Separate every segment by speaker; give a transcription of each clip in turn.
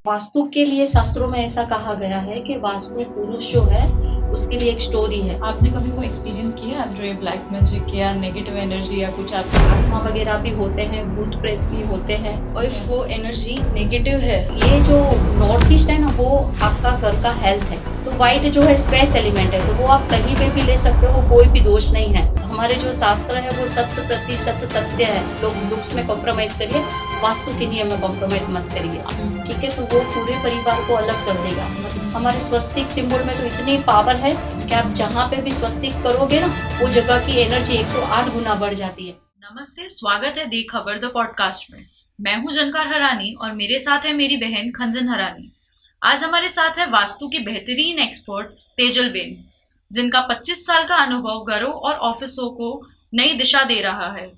Speaker 1: वास्तु के लिए शास्त्रों में ऐसा कहा गया है कि वास्तु पुरुष जो है उसके लिए एक स्टोरी है।
Speaker 2: आपने कभी कोई एक्सपीरियंस किया है जो ये ब्लैक मैजिक या नेगेटिव एनर्जी या कुछ आप
Speaker 1: आत्मा वगैरह भी होते हैं, भूत प्रेत भी होते हैं।
Speaker 2: और if वो एनर्जी नेगेटिव है
Speaker 1: ये जो नॉर्थ ईस्ट है ना, वो आपका घर का हेल्थ है। तो वाइट जो है स्पेस एलिमेंट है, तो वो आप कहीं पे भी ले सकते हो, कोई भी दोष नहीं है। हमारे जो शास्त्र है वो 100% सत्य है। लोग लुक्स में कॉम्प्रोमाइज करिए, वास्तु के नियम में कॉम्प्रोमाइज मत करिए, ठीक है। तो वो पूरे परिवार को अलग कर देगा। हमारे स्वस्तिक सिंबल में तो इतनी पावर है कि आप जहाँ पे भी स्वस्तिक करोगे ना, वो जगह की एनर्जी 108 गुना बढ़ जाती है।
Speaker 2: नमस्ते, स्वागत है दी खबर द पॉडकास्ट में। मैं हूं जनकार हरानी और मेरे साथ है मेरी बहन खंजन हरानी। आज हमारे साथ है वास्तु की बेहतरीन एक्सपर्ट तेजल बेन, जिनका 25 साल का अनुभव घरों और ऑफिसों को नई दिशा दे रहा है।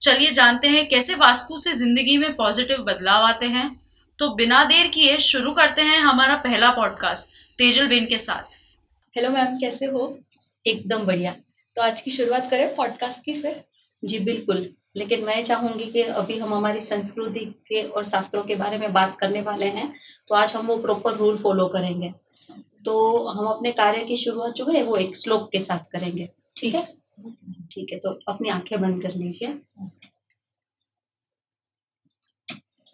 Speaker 2: चलिए जानते हैं कैसे वास्तु से जिंदगी में पॉजिटिव बदलाव आते हैं। तो बिना देर किए शुरू करते हैं हमारा पहला पॉडकास्ट तेजल बेन के साथ।
Speaker 3: हेलो मैम, कैसे हो?
Speaker 1: एकदम बढ़िया।
Speaker 3: तो आज की शुरुआत करें पॉडकास्ट की फिर।
Speaker 1: जी बिल्कुल, लेकिन मैं चाहूंगी कि अभी हम हमारी संस्कृति के और शास्त्रों के बारे में बात करने वाले हैं, तो आज हम वो प्रॉपर रूल फॉलो करेंगे। तो हम अपने कार्य की शुरुआत जो है वो एक श्लोक के साथ करेंगे, ठीक है? ठीक है, तो अपनी आंखें बंद कर लीजिए।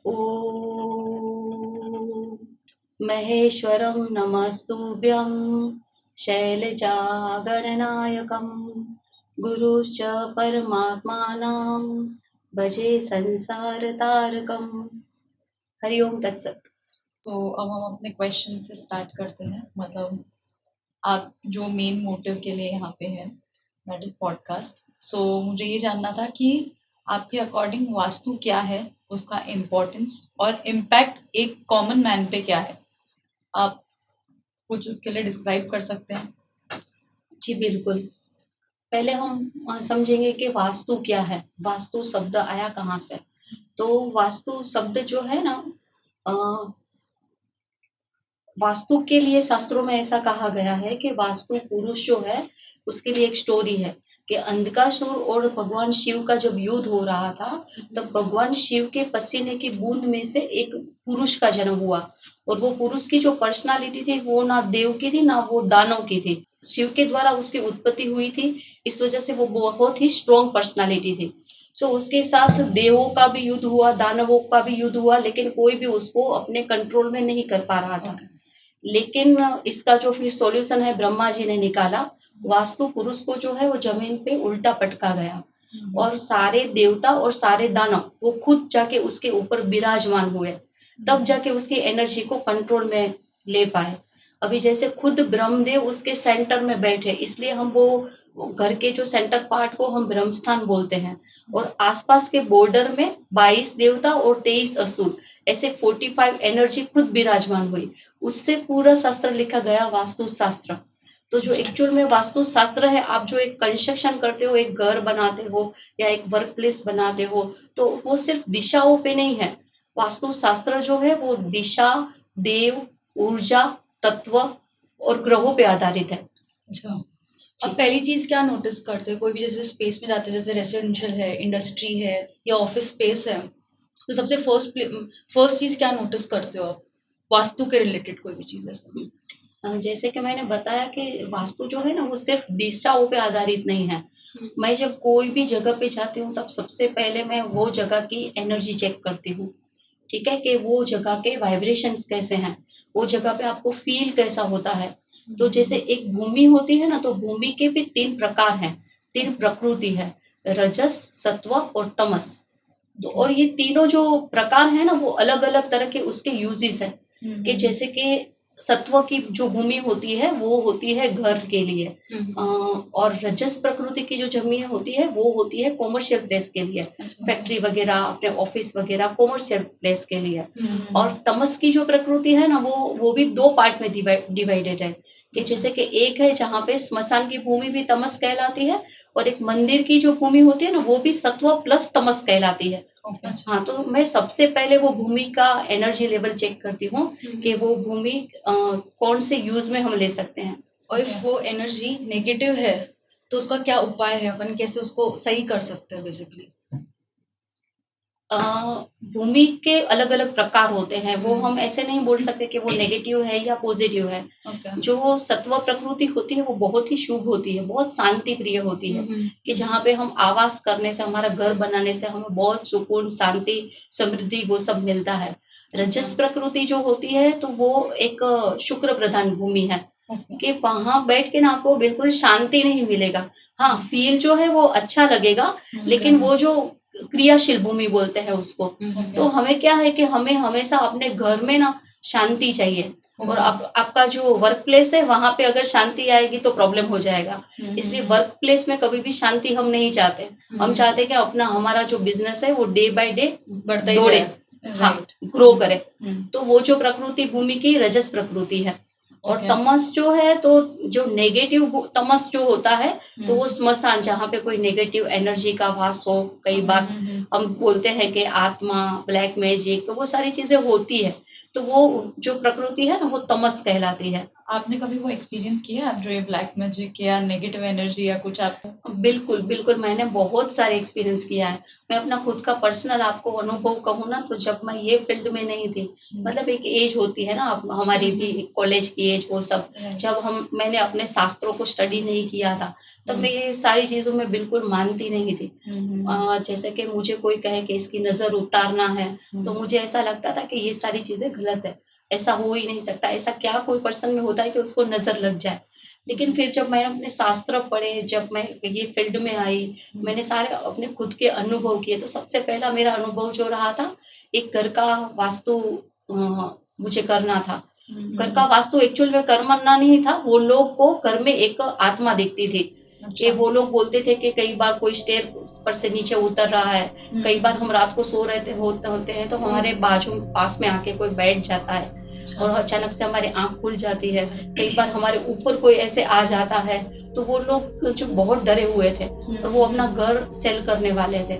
Speaker 1: ओम महेश्वरम नमस्तुभ्यं शैलजागणनायकं गुरुश्च परमात्मानं भजे संसार तारकम। हरिओम तत्सत।
Speaker 2: तो अब हम अपने क्वेश्चन से स्टार्ट करते हैं। मतलब आप जो मेन मोटिव के लिए यहाँ पे हैं, दैट इज पॉडकास्ट। सो मुझे ये जानना था कि आपके अकॉर्डिंग वास्तु क्या है, उसका इम्पोर्टेंस और इम्पैक्ट एक कॉमन मैन पे क्या है। आप कुछ उसके लिए डिस्क्राइब कर सकते हैं?
Speaker 1: जी बिल्कुल। पहले हम समझेंगे कि वास्तु क्या है, वास्तु शब्द आया कहाँ से। तो वास्तु शब्द जो है ना, अ, वास्तु के लिए शास्त्रों में ऐसा कहा गया है कि वास्तु पुरुष जो है उसके लिए एक स्टोरी है कि अंधकासुर और भगवान शिव का जब युद्ध हो रहा था, तब भगवान शिव के पसीने की बूंद में से एक पुरुष का जन्म हुआ। और वो पुरुष की जो पर्सनालिटी थी वो ना देव की थी ना वो दानव की थी, शिव के द्वारा उसकी उत्पत्ति हुई थी। इस वजह से वो बहुत ही स्ट्रॉन्ग पर्सनालिटी थी। सो उसके साथ देवों का भी युद्ध हुआ, दानवों का भी युद्ध हुआ, लेकिन कोई भी उसको अपने कंट्रोल में नहीं कर पा रहा था। लेकिन इसका जो फिर सॉल्यूशन है ब्रह्मा जी ने निकाला। वास्तु पुरुष को जो है वो जमीन पे उल्टा पटका गया और सारे देवता और सारे दानव वो खुद जाके उसके ऊपर विराजमान हुए, तब जाके उसकी एनर्जी को कंट्रोल में ले पाए। अभी जैसे खुद ब्रह्मदेव उसके सेंटर में बैठे, इसलिए हम वो घर के जो सेंटर पार्ट को हम ब्रह्मस्थान बोलते हैं। और आसपास के बॉर्डर में 22 देवता और 23 असुर, ऐसे 45 एनर्जी खुद विराजमान हुई। उससे पूरा शास्त्र लिखा गया, वास्तु शास्त्र। तो जो एक्चुअल में वास्तु शास्त्र है, आप जो एक कंस्ट्रक्शन करते हो, एक घर बनाते हो या एक वर्क प्लेस बनाते हो, तो वो सिर्फ दिशाओं पे नहीं है। वास्तु शास्त्र जो है वो दिशा, देव, ऊर्जा, तत्व और ग्रहों पे आधारित है।
Speaker 3: अच्छा, अब पहली चीज क्या नोटिस करते हो? कोई भी जैसे स्पेस में जाते हैं, जैसे रेसिडेंशियल है, इंडस्ट्री है या ऑफिस स्पेस है, तो सबसे फर्स्ट चीज क्या नोटिस करते हो आप वास्तु के रिलेटेड? कोई भी चीज ऐसा?
Speaker 1: जैसे कि मैंने बताया कि वास्तु जो है ना वो सिर्फ दिशाओं पे आधारित नहीं है। मैं जब कोई भी जगह पे जाती हूँ, तब सबसे पहले मैं वो जगह की एनर्जी चेक करती हूँ, ठीक है, कि वो जगह के वाइब्रेशंस कैसे हैं, वो जगह पे आपको फील कैसा होता है। तो जैसे एक भूमि होती है ना, तो भूमि के भी 3 प्रकार हैं, 3 प्रकृति है, रजस, सत्व और तमस। तो और ये तीनों जो प्रकार है ना, वो अलग अलग तरह के उसके यूजेस है। कि जैसे कि सत्व की जो भूमि होती है वो होती है घर के लिए, और रजस प्रकृति की जो जमीन होती है वो होती है कॉमर्शियल प्लेस के लिए, फैक्ट्री वगैरह, अपने ऑफिस वगैरह, कॉमर्शियल प्लेस के लिए। और तमस की जो प्रकृति है ना, वो भी 2 पार्ट में डिवाइडेड है। कि जैसे कि एक है जहाँ पे स्मशान की भूमि भी तमस कहलाती है, और एक मंदिर की जो भूमि होती है ना, वो भी सत्व प्लस तमस कहलाती है। हाँ, तो मैं सबसे पहले वो भूमि का एनर्जी लेवल चेक करती हूँ कि वो भूमि कौन से यूज में हम ले सकते हैं।
Speaker 3: और इफ वो एनर्जी नेगेटिव है तो उसका क्या उपाय है? अपन कैसे उसको सही कर सकते हैं बेसिकली?
Speaker 1: अ, भूमि के अलग अलग प्रकार होते हैं, वो
Speaker 3: हम्म।
Speaker 1: हम ऐसे नहीं बोल सकते कि वो नेगेटिव है या पॉजिटिव है।
Speaker 3: ओके।
Speaker 1: जो सत्व प्रकृति होती है वो बहुत ही शुभ होती है, बहुत शांति प्रिय होती है, कि जहाँ पे हम आवास करने से, हमारा घर बनाने से हमें बहुत सुकून, शांति, समृद्धि वो सब मिलता है। रजस प्रकृति जो होती है तो वो एक शुक्र प्रधान भूमि है,
Speaker 3: ओके।
Speaker 1: कि वहां बैठ के ना आपको बिल्कुल शांति नहीं मिलेगा। हाँ, फील जो है वो अच्छा लगेगा, लेकिन वो जो क्रियाशील भूमि बोलते हैं उसको, तो हमें क्या है कि हमें हमेशा अपने घर में ना शांति चाहिए। और आपका जो वर्क प्लेस है वहां पे अगर शांति आएगी तो प्रॉब्लम हो जाएगा। इसलिए वर्क प्लेस में कभी भी शांति हम नहीं चाहते। हम चाहते हैं कि अपना हमारा जो बिजनेस है वो डे बाय डे
Speaker 3: बढ़ता ही
Speaker 1: दौड़े,
Speaker 3: जाए।
Speaker 1: हाँ, ग्रो करे। तो वो जो प्रकृति भूमि की रजस प्रकृति है। और
Speaker 3: ठीक है।
Speaker 1: तमस जो है, तो जो नेगेटिव तमस जो होता है तो वो स्मशान, जहाँ पे कोई नेगेटिव एनर्जी का वास हो। कई बार हम बोलते हैं कि आत्मा, ब्लैक मैजिक, तो वो सारी चीजें होती है, तो वो जो प्रकृति है ना वो तमस कहलाती है।
Speaker 3: आपने कभी वो एक्सपीरियंस किया आप जो ये ब्लैक मैजिक या नेगेटिव एनर्जी या कुछ आपको?
Speaker 1: बिल्कुल बिल्कुल, मैंने बहुत सारे एक्सपीरियंस किया है। मैं अपना खुद का पर्सनल आपको अनुभव कहूँ ना, तो जब मैं ये फील्ड में नहीं थी, मतलब एक एज होती है ना हमारी भी कॉलेज की एज, वो सब जब मैंने अपने शास्त्रों को स्टडी नहीं किया था, तब मैं ये सारी चीजों में बिल्कुल मानती नहीं थी। जैसे कि मुझे कोई कहे कि इसकी नजर उतारना है, तो मुझे ऐसा लगता था कि ये सारी चीजें गलत है, ऐसा हो ही नहीं सकता। ऐसा क्या कोई पर्सन में होता है कि उसको नजर लग जाए। लेकिन फिर जब मैंने अपने शास्त्र पढ़े, जब मैं ये फील्ड में आई, मैंने सारे अपने खुद के अनुभव किए, तो सबसे पहला मेरा अनुभव जो रहा था, एक घर का वास्तु मुझे करना था। घर का वास्तु एक्चुअल में करना नहीं था, वो लोग को घर में एक आत्मा दिखती थी। कि वो लोग बोलते थे कि कई बार कोई स्टेयर पर से नीचे उतर रहा है, कई बार हम रात को सो रहे होते हैं तो हमारे बाजू पास में आके कोई बैठ जाता है और अचानक से हमारी आंख खुल जाती है। कई बार हमारे ऊपर कोई ऐसे आ जाता है, तो वो लोग जो बहुत डरे हुए थे और वो अपना घर सेल करने वाले थे।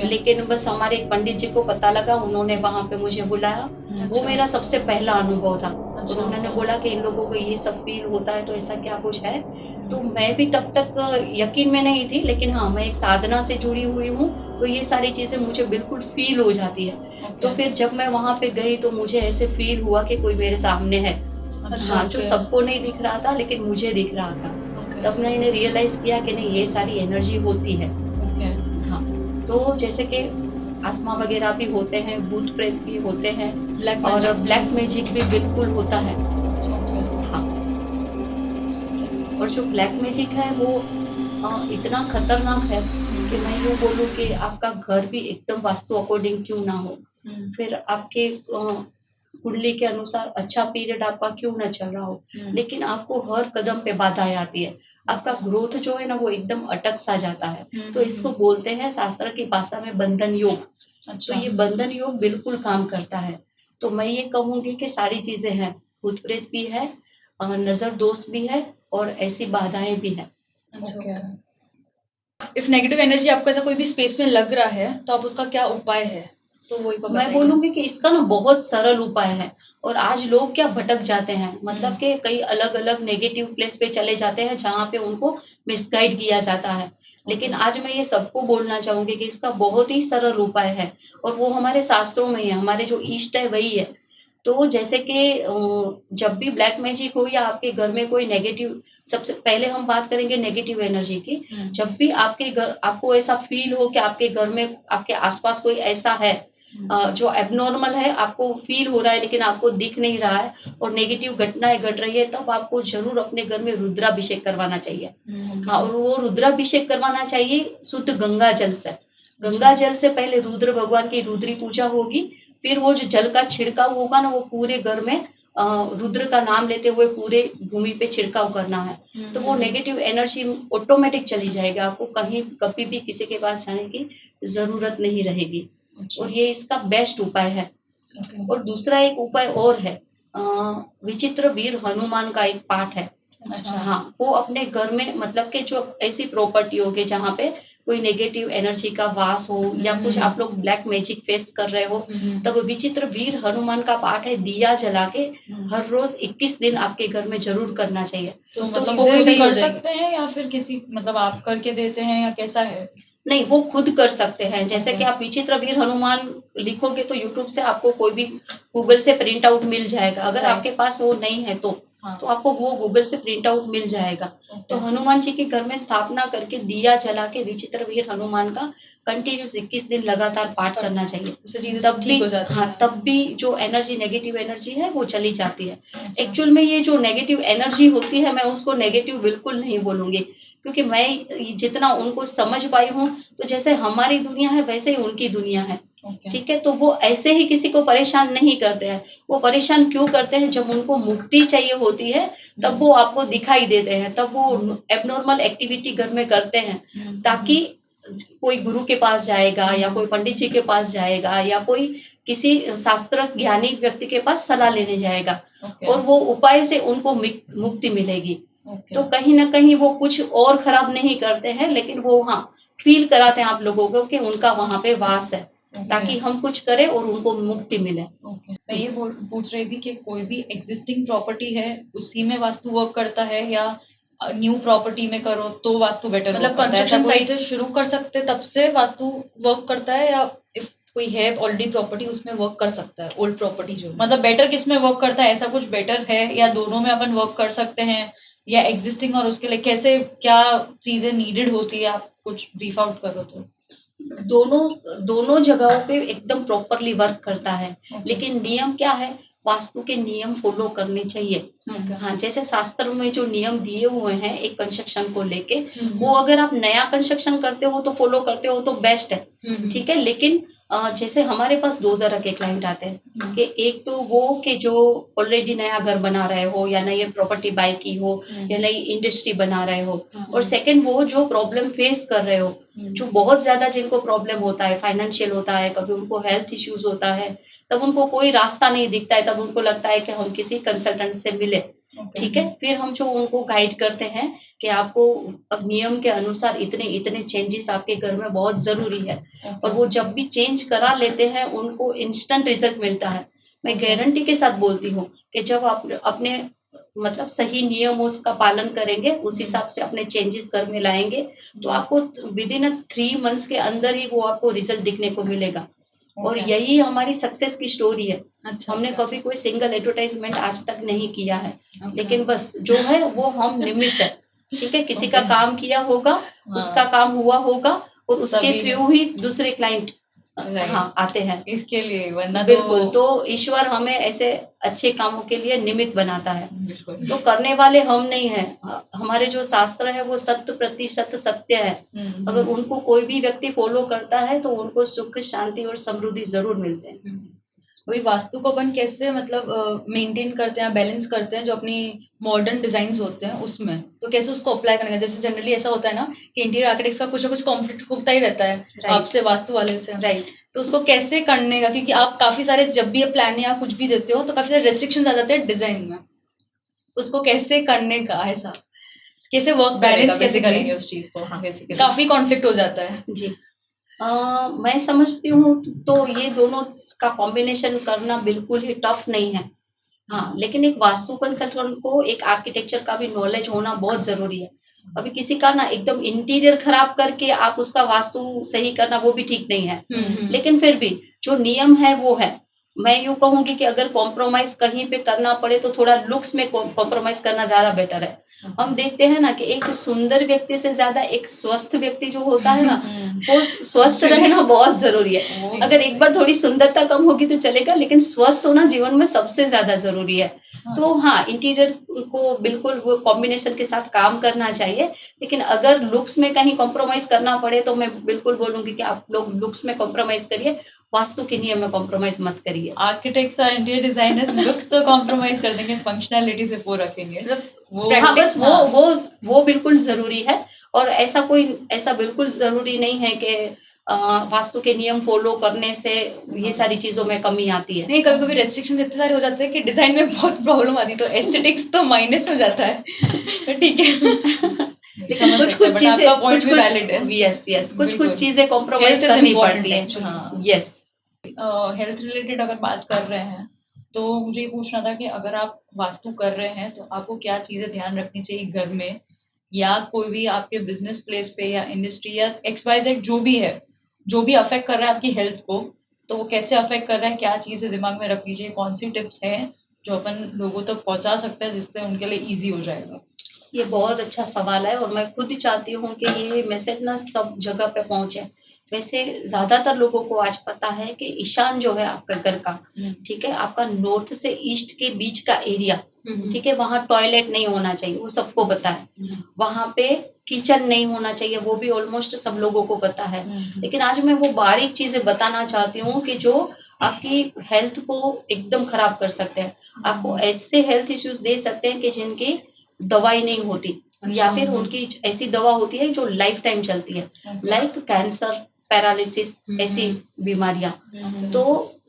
Speaker 1: लेकिन बस हमारे एक पंडित जी को पता लगा, उन्होंने वहां पे मुझे बुलाया। वो मेरा सबसे पहला अनुभव था। और उन्होंने बोला कि इन लोगों को ये सब फील होता है, तो ऐसा क्या कुछ है। तो मैं भी तब तक यकीन में नहीं थी, लेकिन हाँ, मैं एक साधना से जुड़ी हुई हूँ, तो ये सारी चीजें मुझे बिल्कुल फील हो जाती है। तो फिर जब मैं वहां पे गई तो मुझे ऐसे फील हुआ कि कोई मेरे सामने है। हाँ, जो सबको नहीं दिख रहा था लेकिन मुझे दिख रहा था। तब मैंने रियलाइज किया कि नहीं, ये सारी एनर्जी होती है। हाँ, तो जैसे कि आत्मा वगैरह भी होते हैं, भूत प्रेत भी होते हैं, और ब्लैक मैजिक भी बिल्कुल होता है। हाँ, और जो ब्लैक मैजिक है वो इतना खतरनाक है कि मैं यूँ बोलूँ कि आपका घर भी एकदम वास्तु अकॉर्डिंग क्यों ना हो, फिर आपके कुंडली के अनुसार अच्छा पीरियड आपका क्यों ना चल रहा हो, लेकिन आपको हर कदम पे बाधाएं आती है। आपका ग्रोथ जो है ना वो एकदम अटक सा जाता है। तो इसको बोलते हैं शास्त्र की भाषा में बंधन योग। तो ये बंधन योग बिल्कुल काम करता है। तो मैं ये कहूंगी कि सारी चीजें हैं, भूत प्रेत भी है, नजर दोष भी है, और ऐसी बाधाएं भी है।
Speaker 3: इफ नेगेटिव एनर्जी आपको ऐसा कोई भी स्पेस में लग रहा है तो आप उसका क्या उपाय है? तो वही
Speaker 1: मैं बोलूंगी कि इसका ना बहुत सरल उपाय है। और आज लोग क्या भटक जाते हैं, मतलब कि कई अलग अलग नेगेटिव प्लेस पे चले जाते हैं जहाँ पे उनको मिसगाइड किया जाता है। लेकिन आज मैं ये सबको बोलना चाहूंगी कि इसका बहुत ही सरल उपाय है, और वो हमारे शास्त्रों में ही है, हमारे जो इष्ट है वही है। तो जैसे कि जब भी ब्लैक मैजिक हो या आपके घर में कोई नेगेटिव, सबसे पहले हम बात करेंगे नेगेटिव एनर्जी की। जब भी आपके घर आपको ऐसा फील हो कि आपके घर में, आपके आसपास कोई ऐसा है जो एबनॉर्मल है, आपको फील हो रहा है लेकिन आपको दिख नहीं रहा है, और नेगेटिव घटनाएं घट रही है, तब आपको जरूर अपने घर में रुद्राभिषेक करवाना चाहिए। हाँ, और वो रुद्राभिषेक करवाना चाहिए शुद्ध गंगा जल से। गंगा जल से पहले रुद्र भगवान की रुद्री पूजा होगी, फिर वो जो जल का छिड़काव होगा ना, वो पूरे घर में रुद्र का नाम लेते हुए पूरे भूमि पे छिड़काव करना है। तो वो नेगेटिव एनर्जी ऑटोमेटिक चली जाएगी, आपको कहीं कभी भी किसी के पास जाने की जरूरत नहीं रहेगी। और ये इसका बेस्ट उपाय है। और दूसरा एक उपाय और है, विचित्र वीर हनुमान का एक पाठ है। हाँ, वो अपने घर में, मतलब कि जो ऐसी प्रॉपर्टी होगी जहाँ पे कोई नेगेटिव एनर्जी का वास हो या कुछ आप लोग ब्लैक मैजिक फेस कर रहे हो, तब विचित्र वीर हनुमान का पाठ है, दिया जला के हर रोज 21 दिन आपके घर में जरूर करना चाहिए।
Speaker 3: तो मतलब कोई भी कर सकते हैं या फिर किसी, मतलब आप करके देते हैं या कैसा है?
Speaker 1: नहीं, वो खुद कर सकते हैं। जैसे
Speaker 3: Okay.
Speaker 1: कि आप विचित्र वीर हनुमान लिखोगे तो यूट्यूब से आपको कोई भी गूगल से प्रिंट आउट मिल जाएगा। अगर
Speaker 3: Right.
Speaker 1: आपके पास वो नहीं है
Speaker 3: हाँ.
Speaker 1: तो आपको वो गूगल से प्रिंट आउट मिल जाएगा।
Speaker 3: Okay.
Speaker 1: तो हनुमान जी के घर में स्थापना करके दिया जला के विचित्र वीर हनुमान का कंटिन्यूस 21 दिन लगातार पाठ करना चाहिए।
Speaker 3: उससे चीजें
Speaker 1: तब
Speaker 3: ठीक
Speaker 1: भी
Speaker 3: हो जाती
Speaker 1: हाँ,
Speaker 3: हैं।
Speaker 1: तब भी जो एनर्जी नेगेटिव एनर्जी है वो चली जाती है।
Speaker 3: अच्छा।
Speaker 1: एक्चुअल में ये जो नेगेटिव एनर्जी होती है, मैं उसको नेगेटिव बिल्कुल नहीं बोलूंगी, क्योंकि मैं जितना उनको समझ पाई हूँ, तो जैसे हमारी दुनिया है वैसे ही उनकी दुनिया है।
Speaker 3: Okay.
Speaker 1: ठीक है, तो वो ऐसे ही किसी को परेशान नहीं करते हैं। वो परेशान क्यों करते हैं? जब उनको मुक्ति चाहिए होती है तब वो आपको दिखाई देते हैं, तब वो एबनॉर्मल एक्टिविटी घर में करते हैं, ताकि कोई गुरु के पास जाएगा या कोई पंडित जी के पास जाएगा या कोई किसी शास्त्र ज्ञानी व्यक्ति के पास सलाह लेने जाएगा।
Speaker 3: Okay.
Speaker 1: और वो उपाय से उनको मुक्ति मिलेगी।
Speaker 3: Okay.
Speaker 1: तो कहीं ना कहीं वो कुछ और खराब नहीं करते हैं, लेकिन वो हाँ फील कराते हैं आप लोगों को कि उनका वहां पे वास है, ताकि हम कुछ करें और उनको मुक्ति मिले।
Speaker 2: ओके, मैं ये पूछ रही थी कि कोई भी एग्जिस्टिंग प्रॉपर्टी है उसी में वास्तु वर्क करता है या न्यू प्रॉपर्टी में करो तो वास्तु बेटर
Speaker 3: मतलब कंस्ट्रक्शन साइट शुरू कर सकते तब से वास्तु वर्क करता है, या इफ कोई है ऑलरेडी प्रॉपर्टी उसमें वर्क कर सकता है ओल्ड प्रॉपर्टी जो
Speaker 2: मतलब बेटर किस में वर्क करता है, ऐसा कुछ बेटर है या दोनों में अपन वर्क कर सकते हैं, या एग्जिस्टिंग और उसके लिए कैसे क्या चीजें नीडेड होती है, आप कुछ ब्रीफ आउट करो तो।
Speaker 1: दोनों जगहों पे एकदम प्रॉपरली वर्क करता है।
Speaker 2: Okay.
Speaker 1: लेकिन नियम क्या है? वास्तु के नियम फॉलो करने चाहिए।
Speaker 3: Okay.
Speaker 1: हाँ, जैसे शास्त्र में जो नियम दिए हुए हैं एक कंस्ट्रक्शन को लेके, वो अगर आप नया कंस्ट्रक्शन करते हो तो फॉलो करते हो तो बेस्ट है। ठीक है, लेकिन जैसे हमारे पास दो तरह के क्लाइंट आते हैं कि एक तो वो कि जो ऑलरेडी नया घर बना रहे हो या नई प्रॉपर्टी बाय की हो या नई इंडस्ट्री बना रहे हो, और सेकंड वो जो प्रॉब्लम फेस कर रहे हो, जो बहुत ज्यादा जिनको प्रॉब्लम होता है, फाइनेंशियल होता है, कभी उनको हेल्थ इश्यूज होता है, तब उनको कोई रास्ता नहीं दिखता है, तब उनको लगता है कि हम किसी कंसल्टेंट से मिले। ठीक है, फिर हम जो उनको गाइड करते हैं कि आपको अब नियम के अनुसार इतने इतने चेंजेस आपके घर में बहुत जरूरी है, और वो जब भी चेंज करा लेते हैं उनको इंस्टेंट रिजल्ट मिलता है। मैं गारंटी के साथ बोलती हूँ कि जब आप अपने मतलब सही नियमों का पालन करेंगे, उस हिसाब से अपने चेंजेस घर में लाएंगे, तो आपको विद इन 3 मंथ्स के अंदर ही वो आपको रिजल्ट दिखने को मिलेगा। और यही हमारी सक्सेस की स्टोरी है।
Speaker 3: अच्छा,
Speaker 1: हमने कभी कोई सिंगल एडवर्टाइजमेंट आज तक नहीं किया है, लेकिन बस जो है वो हम निमित्त है। ठीक है, किसी का काम किया होगा, उसका काम हुआ होगा, और उसके थ्रू ही दूसरे क्लाइंट हाँ आते हैं
Speaker 2: इसके लिए, वरना
Speaker 1: बिल्कुल। तो ईश्वर हमें ऐसे अच्छे कामों के लिए निमित्त बनाता है, तो करने वाले हम नहीं है। हमारे जो शास्त्र है वो 100% सत्य है। अगर उनको कोई भी व्यक्ति फॉलो करता है तो उनको सुख, शांति और समृद्धि जरूर मिलते हैं।
Speaker 3: वही वास्तु को अपन कैसे मतलब मेंटेन करते हैं, बैलेंस करते हैं जो अपनी मॉडर्न डिजाइन्स होते हैं उसमें, तो कैसे उसको अप्लाई करेंगे? जैसे जनरली ऐसा होता है ना कि इंटीरियर आर्किटेक्ट्स का कुछ ना कुछ कॉन्फ्लिक्ट होता ही रहता है आपसे, वास्तु वाले से। तो उसको कैसे करने का, क्योंकि आप काफी सारे जब भी प्लान या कुछ भी देते हो तो काफी सारे रेस्ट्रिक्शंस आ जाते हैं डिजाइन में, तो उसको कैसे करने का, ऐसा कैसे वर्क
Speaker 2: बैलेंस कैसे करेंगे उस चीज को?
Speaker 3: काफी कॉन्फ्लिक्ट हो जाता है
Speaker 1: जी। मैं समझती हूँ तो ये दोनों का कॉम्बिनेशन करना बिल्कुल ही टफ नहीं है। हाँ, लेकिन एक वास्तु कंसल्टेंट को एक आर्किटेक्चर का भी नॉलेज होना बहुत जरूरी है। अभी किसी का ना एकदम इंटीरियर खराब करके आप उसका वास्तु सही करना वो भी ठीक नहीं है, लेकिन फिर भी जो नियम है वो है। मैं यूँ कहूंगी कि अगर कॉम्प्रोमाइज कहीं पे करना पड़े तो थोड़ा लुक्स में कॉम्प्रोमाइज करना ज्यादा बेटर है। हम देखते हैं ना कि एक सुंदर व्यक्ति से ज्यादा एक स्वस्थ व्यक्ति जो होता है ना, वो स्वस्थ रहना बहुत जरूरी है। अगर एक बार थोड़ी सुंदरता कम होगी तो चलेगा, लेकिन स्वस्थ होना जीवन में सबसे ज्यादा जरूरी है। तो हाँ, इंटीरियर को बिल्कुल वो कॉम्बिनेशन के साथ काम करना चाहिए, लेकिन अगर लुक्स में कहीं कॉम्प्रोमाइज करना पड़े तो मैं बिल्कुल बोलूंगी कि आप लोग लुक्स में कॉम्प्रोमाइज करिए, वास्तु के नियम में कॉम्प्रोमाइज मत करिए।
Speaker 2: आर्किटेक्ट्स और इंटीरियर डिजाइनर्स लुक्स तो कॉम्प्रोमाइज कर देंगे, फंक्शनैलिटी से वो रखेंगे।
Speaker 1: हाँ, बस वो बिल्कुल जरूरी है। और ऐसा बिल्कुल जरूरी नहीं है कि वास्तु के नियम फॉलो करने से ये सारी चीजों में कमी आती है।
Speaker 3: नहीं, कभी कभी रेस्ट्रिक्शंस इतने सारे हो जाते हैं कि डिजाइन में बहुत प्रॉब्लम आती है, तो एस्थेटिक्स तो माइनस हो जाता है। तो ठीक है
Speaker 1: लेकिन कुछ चीजें यस कुछ चीजें कॉम्प्रोमाइज करनी पड़ती है। यस,
Speaker 2: हेल्थ रिलेटेड अगर बात कर रहे हैं तो मुझे ये पूछना था कि अगर आप वास्तु कर रहे हैं तो आपको क्या चीजें ध्यान रखनी चाहिए घर में या कोई भी आपके बिजनेस प्लेस पे या इंडस्ट्री या XYZ जो भी है, जो भी अफेक्ट कर रहा है आपकी हेल्थ को, तो वो कैसे अफेक्ट कर रहा है, क्या चीज़ें दिमाग में रखनी चाहिए, कौन सी टिप्स हैं जो अपन लोगों तक पहुंचा सकते हैं जिससे उनके लिए ईजी हो जाएगा?
Speaker 1: ये बहुत अच्छा सवाल है और मैं खुद ही चाहती हूँ कि ये मैसेज ना सब जगह पे पहुंचे। वैसे ज्यादातर लोगों को आज पता है कि ईशान जो है आपका घर का, ठीक है, आपका नॉर्थ से ईस्ट के बीच का एरिया, ठीक है, वहाँ टॉयलेट नहीं होना चाहिए, वो सबको पता है। वहाँ पे किचन नहीं होना चाहिए, वो भी ऑलमोस्ट सब लोगों को पता है। लेकिन आज मैं वो बारीक चीजें बताना चाहती हूँ कि जो आपकी हेल्थ को एकदम खराब कर सकते हैं, आपको ऐसे हेल्थ इश्यूज दे सकते हैं कि जिनकी दवाई नहीं होती, या फिर उनकी ऐसी दवा होती है जो लाइफ टाइम चलती है, लाइक कैंसर, पैरालिसिस, ऐसी बीमारियां। तो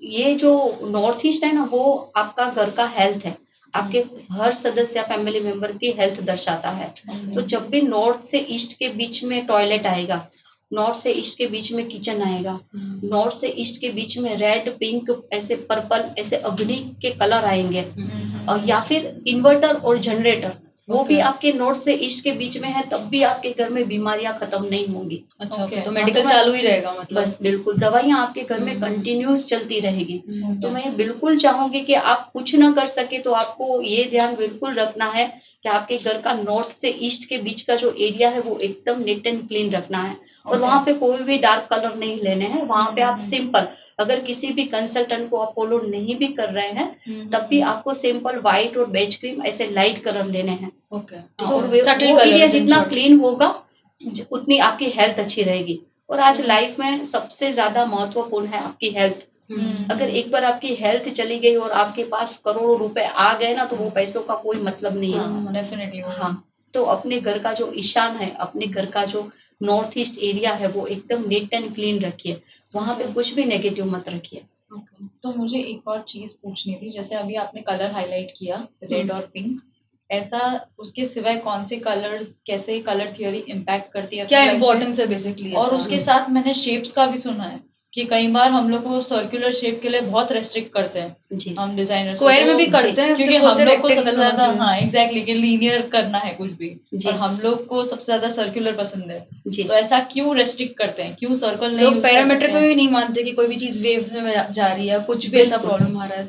Speaker 1: ये जो नॉर्थ ईस्ट है ना, वो आपका घर का हेल्थ है, आपके हर सदस्य फैमिली मेंबर की हेल्थ दर्शाता है। तो जब भी नॉर्थ से ईस्ट के बीच में टॉयलेट आएगा, नॉर्थ से ईस्ट के बीच में किचन आएगा, नॉर्थ से ईस्ट के बीच में रेड, पिंक, ऐसे पर्पल, ऐसे अग्नि के कलर आएंगे, और या फिर इन्वर्टर और जनरेटर, वो भी आपके नॉर्थ से ईस्ट के बीच में है, तब भी आपके घर में बीमारियां खत्म नहीं होंगी।
Speaker 3: अच्छा, तो मेडिकल चालू ही रहेगा मतलब?
Speaker 1: बस बिल्कुल, दवाइयाँ आपके घर में कंटिन्यूस चलती रहेगी। तो मैं बिल्कुल चाहूंगी कि आप कुछ ना कर सके तो आपको ये ध्यान बिल्कुल रखना है कि आपके घर का नॉर्थ से ईस्ट के बीच का जो एरिया है वो एकदम नीट एंड क्लीन रखना है। और वहाँ पे कोई भी डार्क कलर नहीं लेने हैं। वहाँ पे आप सिंपल, अगर किसी भी कंसल्टेंट को आप फॉलो नहीं भी कर रहे हैं तब भी आपको सिंपल व्हाइट और बेज क्रीम, ऐसे लाइट कलर लेने हैं।
Speaker 3: ओके,
Speaker 1: तो वो एरिया जितना क्लीन होगा उतनी आपकी हेल्थ अच्छी रहेगी। और आज लाइफ में सबसे ज्यादा महत्वपूर्ण है आपकी हेल्थ। अगर एक बार आपकी हेल्थ चली गई और आपके पास करोड़ों रुपए आ गए ना, तो वो पैसों का कोई मतलब नहीं है।
Speaker 2: डेफिनेटली।
Speaker 1: हाँ, तो अपने घर का जो ईशान है, अपने घर का जो नॉर्थ ईस्ट एरिया है, वो एकदम नीट एंड क्लीन रखिए, वहां पे कुछ भी नेगेटिव मत रखिए।
Speaker 2: तो मुझे एक और चीज पूछनी थी, जैसे अभी आपने कलर हाईलाइट किया, रेड और पिंक, ऐसा उसके सिवाय कौन से कलर्स, कैसे कलर थियरी इम्पैक्ट करती है,
Speaker 3: क्या इम्पोर्टेंस है बेसिकली?
Speaker 2: और उसके साथ मैंने शेप्स का भी सुना है कि कई बार हम लोग को सर्कुलर शेप के लिए बहुत रेस्ट्रिक्ट करते हैं
Speaker 1: जी।
Speaker 2: हम डिजाइनर्स,
Speaker 3: स्क्वायर में भी करते हैं
Speaker 2: क्योंकि हम लोग को सबसे ज्यादा, हाँ एग्जैक्टली, कि लीनियर करना है कुछ भी, और हम लोग को सबसे ज्यादा सर्कुलर पसंद है। तो ऐसा क्यों रेस्ट्रिक्ट करते हैं, क्यों सर्कल नहीं?
Speaker 3: लोग पैरामीट्रिक में भी नहीं मानते कि कोई भी चीज वेव में जा रही है, कुछ भी ऐसा प्रॉब्लम आ रहा है।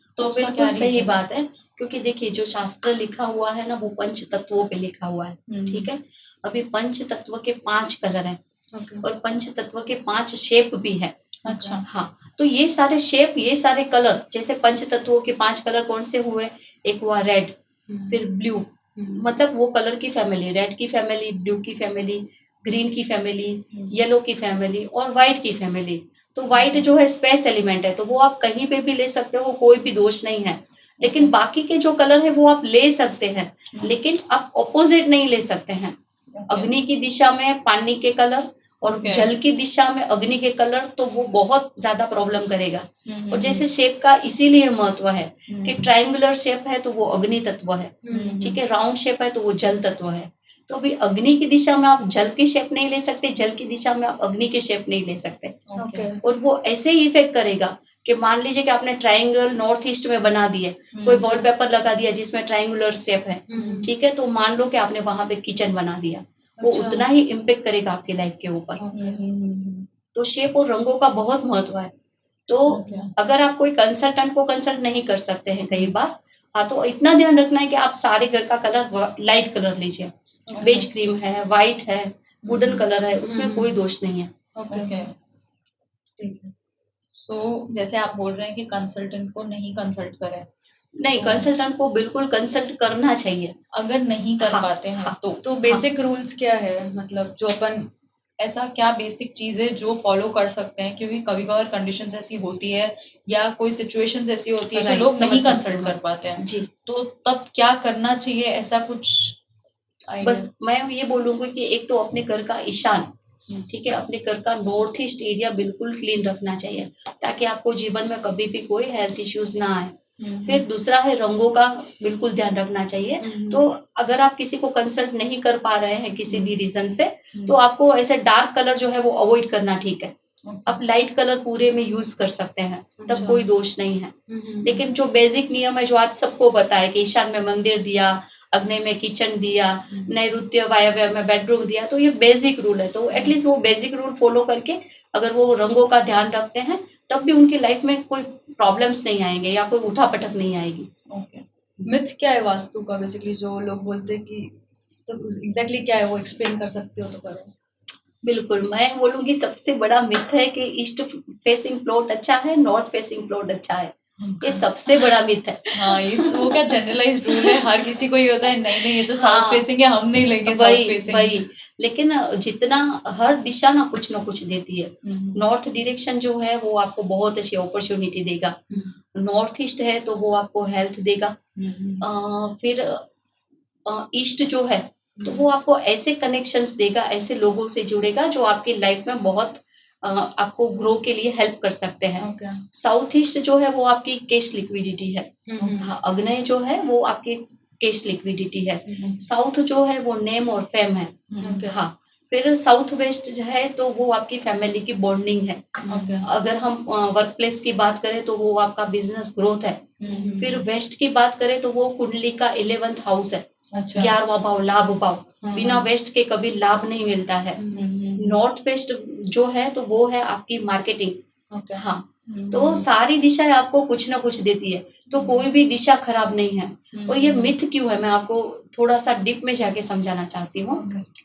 Speaker 3: तो
Speaker 1: बिल्कुल सही बात है, क्योंकि देखिए जो शास्त्र लिखा हुआ है ना, वो पंच तत्वों पे लिखा हुआ है, ठीक है। अभी पंच तत्व के 5 कलर हैं, और पंच तत्व के 5 शेप भी है।
Speaker 3: अच्छा,
Speaker 1: हाँ, तो ये सारे शेप, ये सारे कलर, जैसे पंच तत्वों के 5 कलर कौन से हुए? एक हुआ रेड, फिर ब्लू, मतलब वो कलर की फैमिली, रेड की फैमिली, ब्लू की फैमिली, ग्रीन की फैमिली, येलो की फैमिली और व्हाइट की फैमिली। तो व्हाइट जो है स्पेस एलिमेंट है, तो वो आप कहीं पे भी ले सकते हो, कोई भी दोष नहीं है। लेकिन बाकी के जो कलर है वो आप ले सकते हैं, लेकिन आप ऑपोजिट नहीं ले सकते हैं। अग्नि की दिशा में पानी के कलर और जल की दिशा में अग्नि के कलर, तो वो बहुत ज्यादा प्रॉब्लम करेगा। और जैसे शेप का इसीलिए महत्व है कि ट्रायंगुलर शेप है तो वो अग्नि तत्व है, ठीक है, राउंड शेप है तो वो जल तत्व है। तो अभी अग्नि की दिशा में आप जल की शेप नहीं ले सकते, जल की दिशा में आप अग्नि की शेप नहीं ले सकते। और वो ऐसे ही इफेक्ट करेगा कि मान लीजिए कि आपने ट्रायंगल नॉर्थ ईस्ट में बना दिए, कोई वॉलपेपर लगा दिया जिसमें ट्रायंगुलर शेप है, ठीक है, तो मान लो कि आपने वहां पे किचन बना दिया, वो उतना ही इम्पेक्ट करेगा आपकी लाइफ के ऊपर। तो शेप और रंगों का बहुत महत्व है। तो अगर आप कोई कंसल्टेंट को कंसल्ट नहीं कर सकते हैं कई बार, हाँ, तो इतना ध्यान रखना है कि आप सारे घर का कलर लाइट कलर लीजिए। बेज क्रीम है, व्हाइट है, वुडन कलर है, उसमें कोई दोष नहीं है।
Speaker 2: ठीक है। सो जैसे आप बोल रहे हैं कि कंसल्टेंट को नहीं कंसल्ट करें,
Speaker 1: नहीं, कंसल्टेंट को बिल्कुल कंसल्ट करना चाहिए।
Speaker 2: अगर नहीं कर पाते हैं
Speaker 3: तो बेसिक रूल्स क्या है, मतलब जो अपन,
Speaker 2: ऐसा क्या बेसिक चीजें जो फॉलो कर सकते हैं, क्योंकि कभी कभार कंडीशंस ऐसी होती है या कोई सिचुएशंस ऐसी होती है कि लोग नहीं कंसल्ट कर पाते हैं
Speaker 1: जी,
Speaker 2: तो तब क्या करना चाहिए, ऐसा कुछ
Speaker 1: बस मैं ये बोलूंगी कि एक तो अपने घर का ईशान, ठीक है, अपने घर का नॉर्थ ईस्ट एरिया बिल्कुल क्लीन रखना चाहिए, ताकि आपको जीवन में कभी भी कोई हेल्थ इश्यूज ना आए। फिर दूसरा है रंगों का बिल्कुल ध्यान रखना चाहिए। तो अगर आप किसी को कंसल्ट नहीं कर पा रहे हैं किसी भी रीजन से, तो आपको ऐसे डार्क कलर जो है वो अवॉइड करना ठीक है। आप लाइट कलर पूरे में यूज कर सकते हैं, तब
Speaker 3: अच्छा।
Speaker 1: कोई दोष नहीं है। लेकिन जो बेसिक नियम है जो आज सबको पता है कि ईशान में मंदिर दिया, अग्नि में किचन दिया, नैऋत्य वायव्य में बेडरूम दिया, तो ये बेसिक रूल है। तो एटलीस्ट वो बेसिक रूल फॉलो करके अगर वो रंगों का ध्यान रखते हैं तब भी उनकी लाइफ में कोई प्रॉब्लम्स नहीं आएंगे या कोई उठा पटक नहीं आएगी।
Speaker 3: ओके, मिथ क्या है वास्तु का बेसिकली, जो लोग बोलते हैं कि तो एग्जैक्टली क्या है वो एक्सप्लेन कर सकते हो तो करो।
Speaker 1: बिल्कुल, मैं बोलूंगी सबसे बड़ा मिथ है कि ईस्ट फेसिंग प्लॉट अच्छा है, नॉर्थ फेसिंग प्लॉट अच्छा है। ये सबसे बड़ा मिथ है।
Speaker 3: हाँ, ये वो क्या जनरलाइज्ड रूल है, हर किसी को ये होता है नहीं नहीं ये तो साउथ फेसिंग है, हम नहीं लेंगे साउथ फेसिंग।
Speaker 1: वही, लेकिन जितना हर दिशा ना कुछ देती है। नॉर्थ डायरेक्शन जो है वो आपको बहुत अच्छी अपॉर्चुनिटी देगा, नॉर्थ ईस्ट है तो वो आपको हेल्थ देगा, फिर ईस्ट जो है तो वो आपको ऐसे कनेक्शंस देगा, ऐसे लोगों से जुड़ेगा जो आपकी लाइफ में बहुत आपको ग्रो के लिए हेल्प कर सकते हैं। साउथ ईस्ट जो है वो आपकी कैश लिक्विडिटी है, हाँ, अग्नि जो है वो आपकी कैश लिक्विडिटी है, साउथ जो है वो नेम और फेम है, हाँ। फिर साउथ वेस्ट जो है तो वो आपकी फैमिली की बॉन्डिंग है। अगर हम वर्क प्लेस की बात करें तो वो आपका बिजनेस ग्रोथ है। फिर वेस्ट की बात करें तो वो कुंडली का 11th हाउस है, 11वां भाव, लाभ भाव। बिना वेस्ट के कभी लाभ नहीं मिलता है। नॉर्थ वेस्ट जो है तो वो है आपकी मार्केटिंग, हाँ। तो सारी दिशाएं आपको कुछ ना कुछ देती है, तो कोई भी दिशा खराब नहीं है। और ये मिथ क्यों है मैं आपको थोड़ा सा डीप में जाके समझाना चाहती हूँ।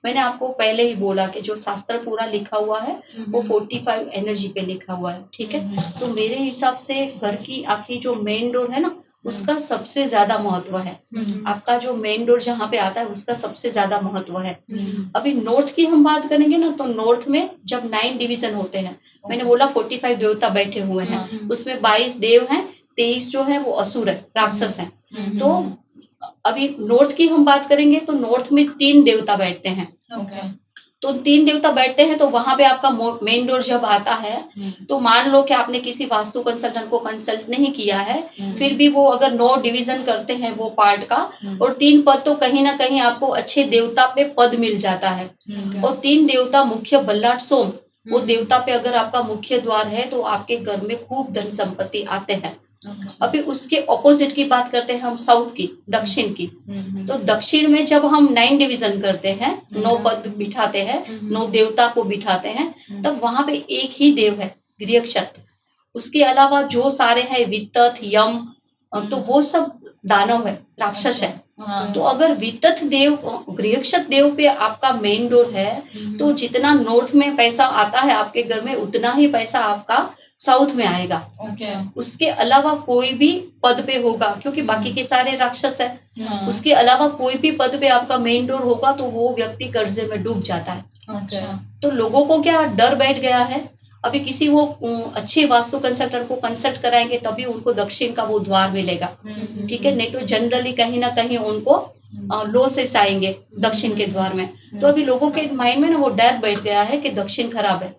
Speaker 1: मैंने आपको पहले ही बोला कि जो शास्त्र पूरा लिखा हुआ है वो 45 एनर्जी पे लिखा हुआ है, ठीक है। तो मेरे हिसाब से घर की आपकी जो मेन डोर है ना उसका सबसे ज्यादा महत्व है। आपका जो मेन डोर जहाँ पे आता है उसका सबसे ज्यादा महत्व है। अभी नॉर्थ की हम बात करेंगे ना तो नॉर्थ में जब 9 डिवीजन होते हैं, मैंने बोला 45 देवता बैठे हुए हैं, उसमें 22 देव हैं, 23 जो है वो असुर है, राक्षस है। तो अभी नॉर्थ की हम बात करेंगे तो नॉर्थ में 3 देवता बैठते हैं। तो 3 देवता बैठते हैं तो वहां पे आपका मेन डोर जब आता है तो मान लो कि आपने किसी वास्तु कंसल्टेंट को कंसल्ट नहीं किया है, फिर भी वो अगर 9 डिवीजन करते हैं वो पार्ट का, और 3 पद तो कहीं ना कहीं आपको अच्छे देवता पे पद मिल जाता है। और 3 देवता मुख्य बल्लाट सोम, वो देवता पे अगर आपका मुख्य द्वार है तो आपके घर में खूब धन संपत्ति आते हैं। अभी उसके ऑपोजिट की बात करते हैं हम साउथ की, दक्षिण की। तो दक्षिण में जब हम 9 डिवीजन करते हैं, 9 पद बिठाते हैं, 9 देवता को बिठाते हैं, तब वहां पे एक ही देव है, गृहक्षत्र। उसके अलावा जो सारे हैं वित्तथ, यम, तो वो सब दानव है, राक्षस है। तो अगर वित्तथ देव, गृहक्षत्र देव पे आपका मेन डोर है तो जितना नॉर्थ में पैसा आता है आपके घर में उतना ही पैसा आपका साउथ में आएगा। उसके अलावा कोई भी पद पे होगा क्योंकि बाकी के सारे राक्षस है, उसके अलावा कोई भी पद पे आपका मेन डोर होगा तो वो व्यक्ति कर्जे में डूब जाता है। तो लोगों को क्या डर बैठ गया है, अभी किसी वो अच्छे वास्तु कंसल्टेंट को कंसल्ट कराएंगे तभी उनको दक्षिण का वो द्वार मिलेगा, ठीक है। नहीं तो जनरली कहीं ना कहीं उनको लॉसेस आएंगे दक्षिण के द्वार में। तो अभी लोगों के माइंड में ना वो डर बैठ गया है कि दक्षिण खराब है,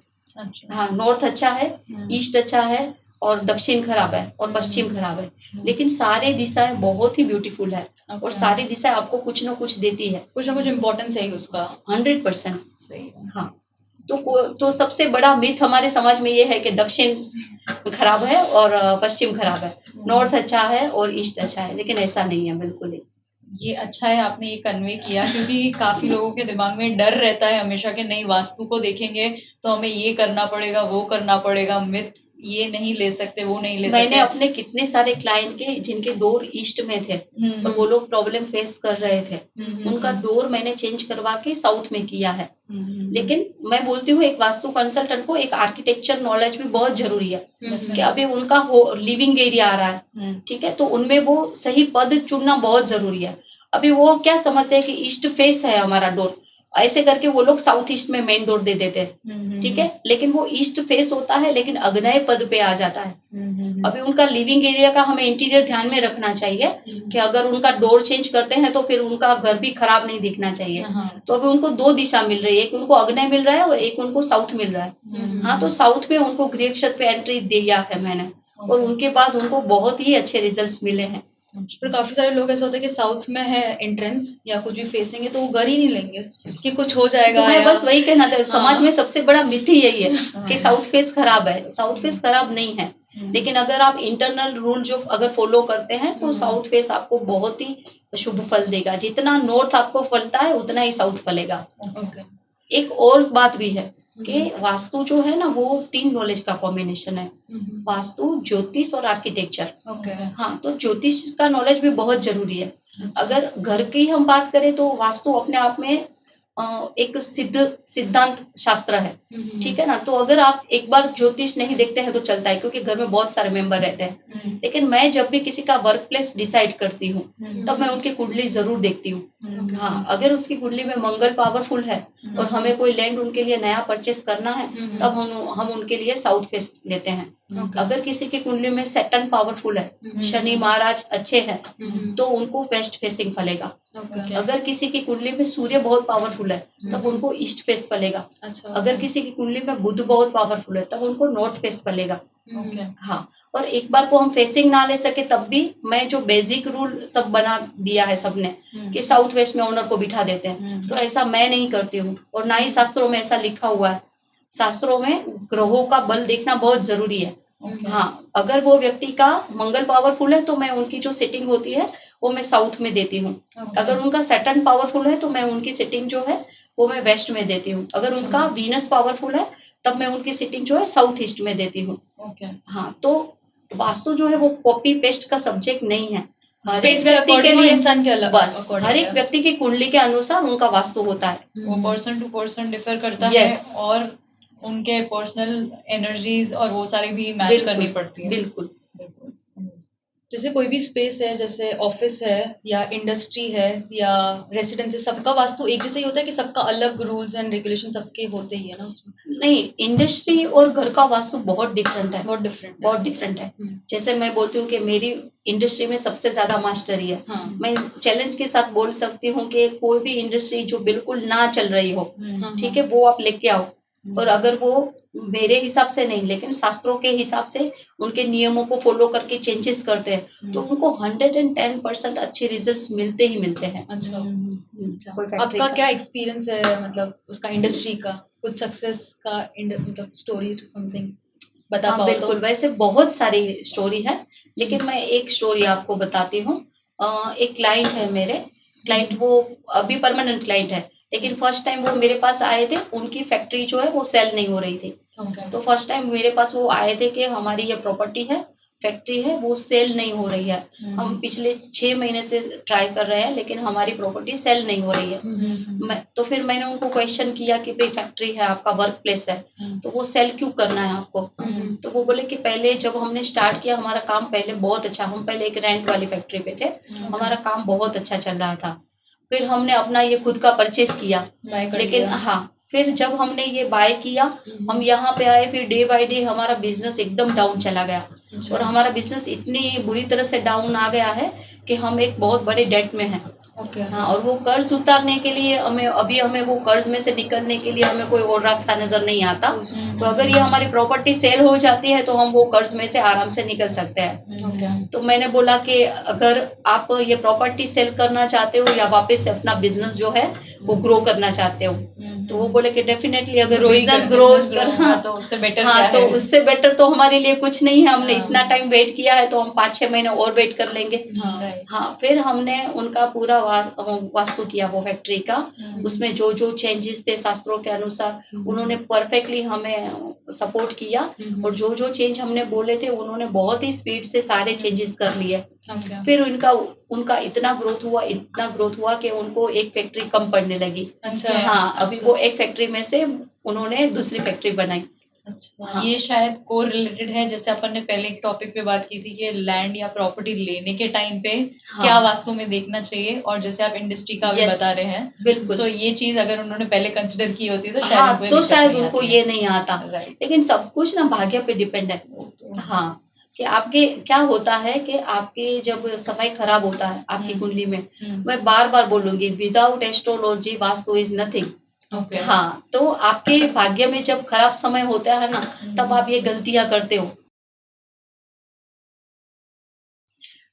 Speaker 1: हाँ, नॉर्थ अच्छा है, ईस्ट अच्छा है और दक्षिण खराब है और पश्चिम खराब है। लेकिन सारे दिशाएं बहुत ही ब्यूटीफुल है और सारी दिशाएं आपको कुछ ना कुछ देती है,
Speaker 3: कुछ ना कुछ इम्पोर्टेंस है उसका,
Speaker 1: 100%
Speaker 3: सही।
Speaker 1: हाँ, तो सबसे बड़ा मिथ हमारे समाज में ये है कि दक्षिण खराब है और पश्चिम खराब है, नॉर्थ अच्छा है और ईस्ट अच्छा है, लेकिन ऐसा नहीं है बिल्कुल ही।
Speaker 3: ये अच्छा है आपने ये कन्वे किया, क्योंकि काफी लोगों के दिमाग में डर रहता है हमेशा कि नहीं वास्तु को देखेंगे तो हमें ये करना पड़ेगा, वो करना पड़ेगा, मिथ ये नहीं ले सकते, वो नहीं ले सकते।
Speaker 1: मैंने अपने कितने सारे क्लाइंट के जिनके डोर ईस्ट में थे और वो लोग प्रॉब्लम फेस कर रहे थे, उनका डोर मैंने चेंज करवा के साउथ में किया है। लेकिन मैं बोलती हूँ एक वास्तु कंसल्टेंट को एक आर्किटेक्चर नॉलेज भी बहुत जरूरी है कि अभी उनका लिविंग एरिया आ रहा है, ठीक है, तो उनमें वो सही पद चुनना बहुत जरूरी है। अभी वो क्या समझते हैं कि ईस्ट फेस है हमारा डोर, ऐसे करके वो लोग साउथ ईस्ट में मेन डोर दे देते हैं, ठीक है, लेकिन वो ईस्ट फेस होता है लेकिन अग्नेय पद पे आ जाता है। अभी उनका लिविंग एरिया का हमें इंटीरियर ध्यान में रखना चाहिए कि अगर उनका डोर चेंज करते हैं तो फिर उनका घर भी खराब नहीं दिखना चाहिए। तो अभी उनको 2 दिशा मिल रही है, एक उनको अग्नेय मिल रहा है और एक उनको साउथ मिल रहा है। हाँ, तो साउथ में उनको गृहक्षत्र पे एंट्री दिया है मैंने और उनके बाद उनको बहुत ही अच्छे रिजल्ट्स मिले हैं।
Speaker 3: पर काफी सारे लोग ऐसा होता है कि साउथ में है एंट्रेंस या कुछ भी फेसिंग है तो वो घर ही नहीं लेंगे कि कुछ हो जाएगा,
Speaker 1: मैं बस वही कहना था, समाज
Speaker 3: हाँ।
Speaker 1: में सबसे बड़ा मिथ ही यही है
Speaker 3: हाँ।
Speaker 1: कि साउथ फेस खराब है। साउथ फेस खराब नहीं है, लेकिन अगर आप इंटरनल रूल जो अगर फॉलो करते हैं तो साउथ फेस आपको बहुत ही शुभ फल देगा। जितना नॉर्थ आपको फलता है उतना ही साउथ फलेगा।
Speaker 3: ओके।
Speaker 1: एक और बात भी है कि वास्तु जो है ना वो 3 नॉलेज का कॉम्बिनेशन है, वास्तु, ज्योतिष और आर्किटेक्चर।
Speaker 3: ओके।
Speaker 1: हाँ, तो ज्योतिष का नॉलेज भी बहुत जरूरी है।
Speaker 3: अच्छा।
Speaker 1: अगर घर की हम बात करें तो वास्तु अपने आप में एक सिद्धांत शास्त्र है, ठीक है ना। तो अगर आप एक बार ज्योतिष नहीं देखते हैं तो चलता है, क्योंकि घर में बहुत सारे मेंबर रहते हैं। लेकिन मैं जब भी किसी का वर्क प्लेस डिसाइड करती हूँ तब मैं उनकी कुंडली जरूर देखती हूँ। हाँ, अगर उसकी कुंडली में मंगल पावरफुल है और हमें कोई लैंड उनके लिए नया परचेस करना है तब हम उनके लिए साउथ फेस लेते हैं। अगर किसी की कुंडली में सैटर्न पावरफुल है, शनि महाराज अच्छे हैं, तो उनको वेस्ट फेसिंग फलेगा। अगर किसी की कुंडली में सूर्य बहुत पावरफुल है तब उनको ईस्ट फेस फलेगा। अगर किसी की कुंडली में बुध बहुत पावरफुल है तब उनको नॉर्थ फेस फलेगा। हाँ, और एक बार को हम फेसिंग ना ले सके तब भी मैं जो बेसिक रूल सब बना दिया है सबने कि साउथ वेस्ट में ओनर को बिठा देते हैं, तो ऐसा मैं नहीं करती हूँ और ना ही शास्त्रों में ऐसा लिखा हुआ है। शास्त्रों में ग्रहों का बल देखना बहुत जरूरी है। हाँ, अगर वो व्यक्ति का मंगल पावरफुल है तो मैं उनकी जो सेटिंग होती है वो मैं साउथ में देती हूँ। अगर उनका सैटर्न पावरफुल है तो मैं उनकी सेटिंग जो है वो मैं वेस्ट में देती हूँ। अगर उनका वीनस पावरफुल है तब मैं उनकी सेटिंग जो है साउथ ईस्ट में देती हूँ। हाँ, तो वास्तु जो है वो कॉपी पेस्ट का सब्जेक्ट नहीं है। हर एक व्यक्ति के लिए
Speaker 3: इंसान के अलग,
Speaker 1: बस हर एक व्यक्ति की कुंडली के अनुसार उनका वास्तु होता है।
Speaker 2: वो पर्सन टू पर्सन डिफर करता
Speaker 1: Yes.
Speaker 2: है और उनके पर्सनल एनर्जीज और वो सारी भी मैच करनी पड़ती है।
Speaker 1: बिल्कुल।
Speaker 3: जैसे कोई भी स्पेस है, जैसे ऑफिस है या इंडस्ट्री है या रेसिडेंस है, सबका वास्तु एक जैसा ही होता है कि सबका अलग रूल्स एंड रेगुलेशन सबके होते ही है ना उसमें?
Speaker 1: नहीं, इंडस्ट्री और घर का वास्तु बहुत डिफरेंट है।
Speaker 3: बहुत डिफरेंट
Speaker 1: है। जैसे मैं बोलती हूँ कि मेरी इंडस्ट्री में सबसे ज्यादा मास्टरी है।
Speaker 3: हाँ।
Speaker 1: मैं चैलेंज के साथ बोल सकती हूँ कि कोई भी इंडस्ट्री जो बिल्कुल ना चल रही हो, ठीक है, वो आप लेके आओ, और अगर वो मेरे हिसाब से नहीं लेकिन शास्त्रों के हिसाब से उनके नियमों को फॉलो करके चेंजेस करते हैं तो उनको 110% अच्छे रिजल्ट्स मिलते ही मिलते हैं।
Speaker 3: अच्छा।
Speaker 1: कोई फैक्ट्री
Speaker 3: आपका
Speaker 1: का
Speaker 3: क्या एक्सपीरियंस है, मतलब उसका इंडस्ट्री का कुछ सक्सेस का मतलब स्टोरी समथिंग बता पाओ?
Speaker 1: बिल्कुल, वैसे बहुत सारी स्टोरी है लेकिन मैं एक स्टोरी आपको बताती हूँ। एक क्लाइंट है मेरे, क्लाइंट वो अभी परमानेंट क्लाइंट है, लेकिन फर्स्ट टाइम वो मेरे पास आए थे, उनकी फैक्ट्री जो है वो सेल नहीं हो रही थी। तो फर्स्ट टाइम मेरे पास वो आए थे कि हमारी ये प्रॉपर्टी है, फैक्ट्री है, वो सेल नहीं हो रही है। हम पिछले 6 महीने से ट्राई कर रहे हैं लेकिन हमारी प्रॉपर्टी सेल नहीं हो रही है। तो फिर मैंने उनको क्वेश्चन किया कि भाई फैक्ट्री है, आपका वर्क प्लेस है, तो वो सेल क्यों करना है आपको? तो वो बोले कि पहले जब हमने स्टार्ट किया हमारा काम पहले बहुत अच्छा, हम पहले एक रेंट वाली फैक्ट्री पे थे, हमारा काम बहुत अच्छा चल रहा था। फिर हमने अपना ये खुद का परचेस किया, लेकिन हाँ, फिर जब हमने ये बाय किया, हम यहाँ पे आए, फिर डे बाय डे हमारा बिजनेस एकदम डाउन चला गया। और हमारा बिजनेस इतनी बुरी तरह से डाउन आ गया है कि हम एक बहुत बड़े डेट में हैं। हाँ, और वो कर्ज उतारने के लिए हमें वो कर्ज में से निकलने के लिए हमें कोई और रास्ता नजर नहीं आता। तो अगर ये हमारी प्रॉपर्टी सेल हो जाती है तो हम वो कर्ज में से आराम से निकल सकते हैं। तो मैंने बोला कि अगर आप ये प्रॉपर्टी सेल करना चाहते हो या वापस से अपना बिजनेस जो है वो ग्रो करना चाहते हो, तो वो बोले कि डेफिनेटली अगर बिजनेस ग्रो करना
Speaker 2: तो उससे बेटर
Speaker 1: हाँ, तो उससे बेटर तो हमारे लिए कुछ नहीं है। हमने इतना टाइम वेट किया है तो हम 5-6 महीने और वेट कर लेंगे। हाँ, फिर हमने उनका पूरा वास्तु किया वो फैक्ट्री का, उसमें जो जो चेंजेस थे शास्त्रों के अनुसार उन्होंने परफेक्टली हमें सपोर्ट किया, और जो जो चेंज हमने बोले थे उन्होंने बहुत ही स्पीड से सारे चेंजेस कर लिए। फिर उनका इतना ग्रोथ हुआ कि उनको एक फैक्ट्री कम पड़ने लगी।
Speaker 3: अच्छा।
Speaker 1: हाँ, अभी वो एक फैक्ट्री में से उन्होंने दूसरी फैक्ट्री बनाई।
Speaker 2: अच्छा। हाँ। ये शायद को रिलेटेड है, जैसे अपन ने पहले एक टॉपिक पे बात की थी कि लैंड या प्रॉपर्टी लेने के टाइम पे क्या वास्तु में देखना चाहिए, और जैसे आप इंडस्ट्री का भी बता रहे हैं, बिल्कुल। सो ये चीज अगर उन्होंने पहले कंसिडर की होती तो शायद
Speaker 1: उनको ये नहीं आता। लेकिन सब कुछ ना भाग्य पे डिपेंड है। हाँ, कि आपके क्या होता है कि आपके जब समय खराब होता है आपकी कुंडली में, मैं बार बार बोलूंगी, without astrology vastu is nothing. हाँ, तो आपके भाग्य में जब खराब समय होता है ना तब आप ये गलतियां करते हो।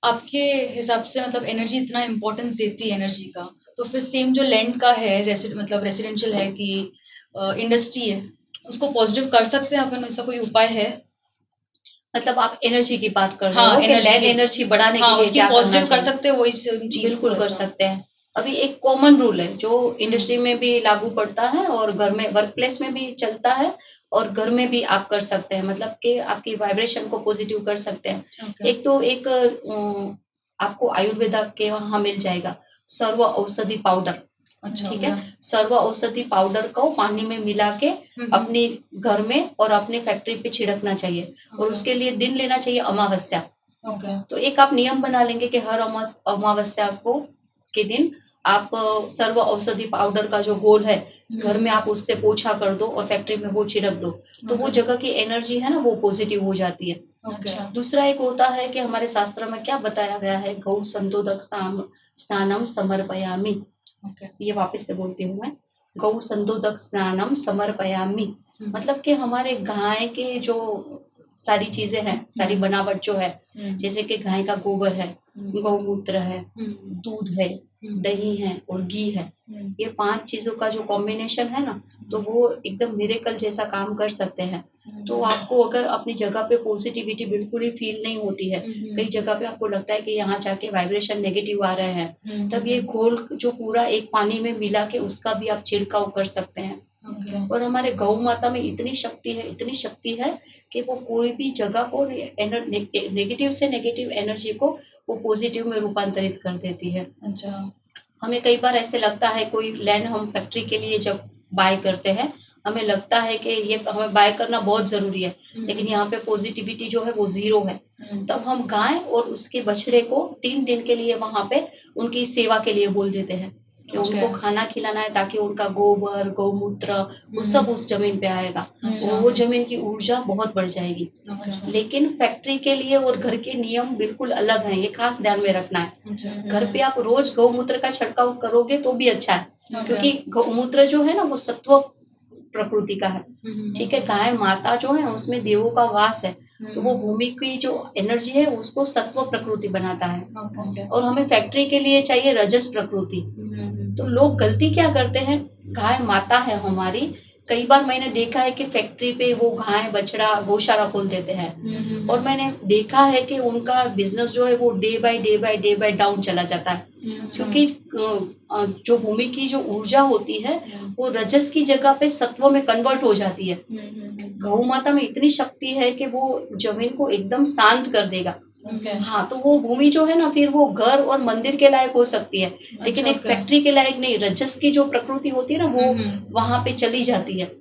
Speaker 3: आपके हिसाब से मतलब एनर्जी इतना इम्पोर्टेंस देती है एनर्जी का, तो फिर सेम जो लैंड का है मतलब रेसिडेंशियल है कि इंडस्ट्री है, उसको पॉजिटिव कर सकते हैं अपन, ऐसा कोई उपाय है?
Speaker 1: मतलब आप एनर्जी की बात कर रहे
Speaker 3: हाँ,
Speaker 1: हो कि
Speaker 3: एनर्जी
Speaker 1: लैंड
Speaker 3: की।
Speaker 1: एनर्जी बढ़ाने
Speaker 3: हाँ,
Speaker 1: के लिए
Speaker 3: उसकी
Speaker 1: क्या करना
Speaker 3: पॉजिटिव कर
Speaker 1: चाहिए?
Speaker 3: सकते हैं वही सेम चीज
Speaker 1: बिल्कुल
Speaker 3: को
Speaker 1: कर
Speaker 3: ऐसा।
Speaker 1: सकते हैं। अभी एक कॉमन रूल है जो इंडस्ट्री में भी लागू पड़ता है और घर में वर्क प्लेस में भी चलता है और घर में भी आप कर सकते हैं, मतलब कि आपकी वाइब्रेशन को पॉजिटिव कर सकते हैं।
Speaker 3: ओके।
Speaker 1: एक तो एक आपको आयुर्वेदा के वहाँ मिल जाएगा सर्व औषधि पाउडर।
Speaker 3: अच्छा,
Speaker 1: ठीक है, सर्व औषधि पाउडर को पानी में मिला के अपने घर में और अपने फैक्ट्री पे छिड़कना चाहिए और उसके लिए दिन लेना चाहिए अमावस्या।
Speaker 3: ओके।
Speaker 1: तो एक आप नियम बना लेंगे कि हर अमावस्या को के दिन आप सर्व औषधि पाउडर का जो गोल है घर में आप उससे पोछा कर दो और फैक्ट्री में वो छिड़क दो, तो वो जगह की एनर्जी है ना वो पॉजिटिव हो जाती है।
Speaker 3: ओके।
Speaker 1: दूसरा एक होता है कि हमारे शास्त्र में क्या बताया गया है, गौ संतोदक स्नानम समर्पयामि।
Speaker 3: ओके।
Speaker 1: ये वापस से बोलती हूँ मैं, गौ संतोदक स्नानम समर्पयामि, मतलब कि हमारे गाय के जो सारी चीजें हैं, सारी बनावट जो है, जैसे कि गाय का गोबर है, गौमूत्र है, दूध है, दही है और घी है, ये 5 चीजों का जो कॉम्बिनेशन है ना, तो वो एकदम मिरेकल जैसा काम कर सकते हैं। तो आपको अगर अपनी जगह पे पॉजिटिविटी बिल्कुल ही फील नहीं होती है, कई जगह पे आपको लगता है कि यहाँ जाके वाइब्रेशन नेगेटिव आ रहे हैं, तब ये घोल जो पूरा एक पानी में मिला के उसका भी आप छिड़काव कर सकते हैं। और हमारे गौ माता में इतनी शक्ति है कि वो कोई भी जगह को नेगेटिव से नेगेटिव एनर्जी को वो पॉजिटिव में रूपांतरित कर देती है।
Speaker 3: अच्छा।
Speaker 1: हमें कई बार ऐसे लगता है, कोई लैंड हम फैक्ट्री के लिए जब बाय करते हैं, हमें लगता है कि ये हमें बाय करना बहुत जरूरी है, लेकिन यहाँ पे पॉजिटिविटी जो है वो 0 है। तब हम गाय और उसके बछड़े को 3 दिन के लिए वहां पे उनकी सेवा के लिए बोल देते हैं कि उनको खाना खिलाना है, ताकि उनका गोबर गौमूत्र वो सब उस जमीन पे आएगा और वो जमीन की ऊर्जा बहुत बढ़ जाएगी। लेकिन फैक्ट्री के लिए और घर के नियम बिल्कुल अलग हैं, ये खास ध्यान में रखना है। घर पे आप रोज गौमूत्र का छिड़काव करोगे तो भी अच्छा है, क्योंकि गौमूत्र जो है ना वो सत्व प्रकृति का है। ठीक है, गाय माता जो है उसमें देवों का वास है, तो वो भूमि की जो एनर्जी है उसको सत्व प्रकृति बनाता है। और हमें फैक्ट्री के लिए चाहिए रजस प्रकृति। तो लोग गलती क्या करते हैं, गाय माता है हमारी, कई बार मैंने देखा है कि फैक्ट्री पे वो गाय बछड़ा गौशाला खोल देते हैं और मैंने देखा है कि उनका बिजनेस जो है वो डे बाय डाउन चला जाता है, क्योंकि जो भूमि की जो ऊर्जा होती है वो रजस की जगह पे सत्व में कन्वर्ट हो जाती है। गौ माता में इतनी शक्ति है कि वो जमीन को एकदम शांत कर देगा। हाँ, तो वो भूमि जो है ना फिर वो घर और मंदिर के लायक हो सकती है, लेकिन एक फैक्ट्री के लायक नहीं। रजस की जो प्रकृति होती है ना वो वहां पे चली जाती है।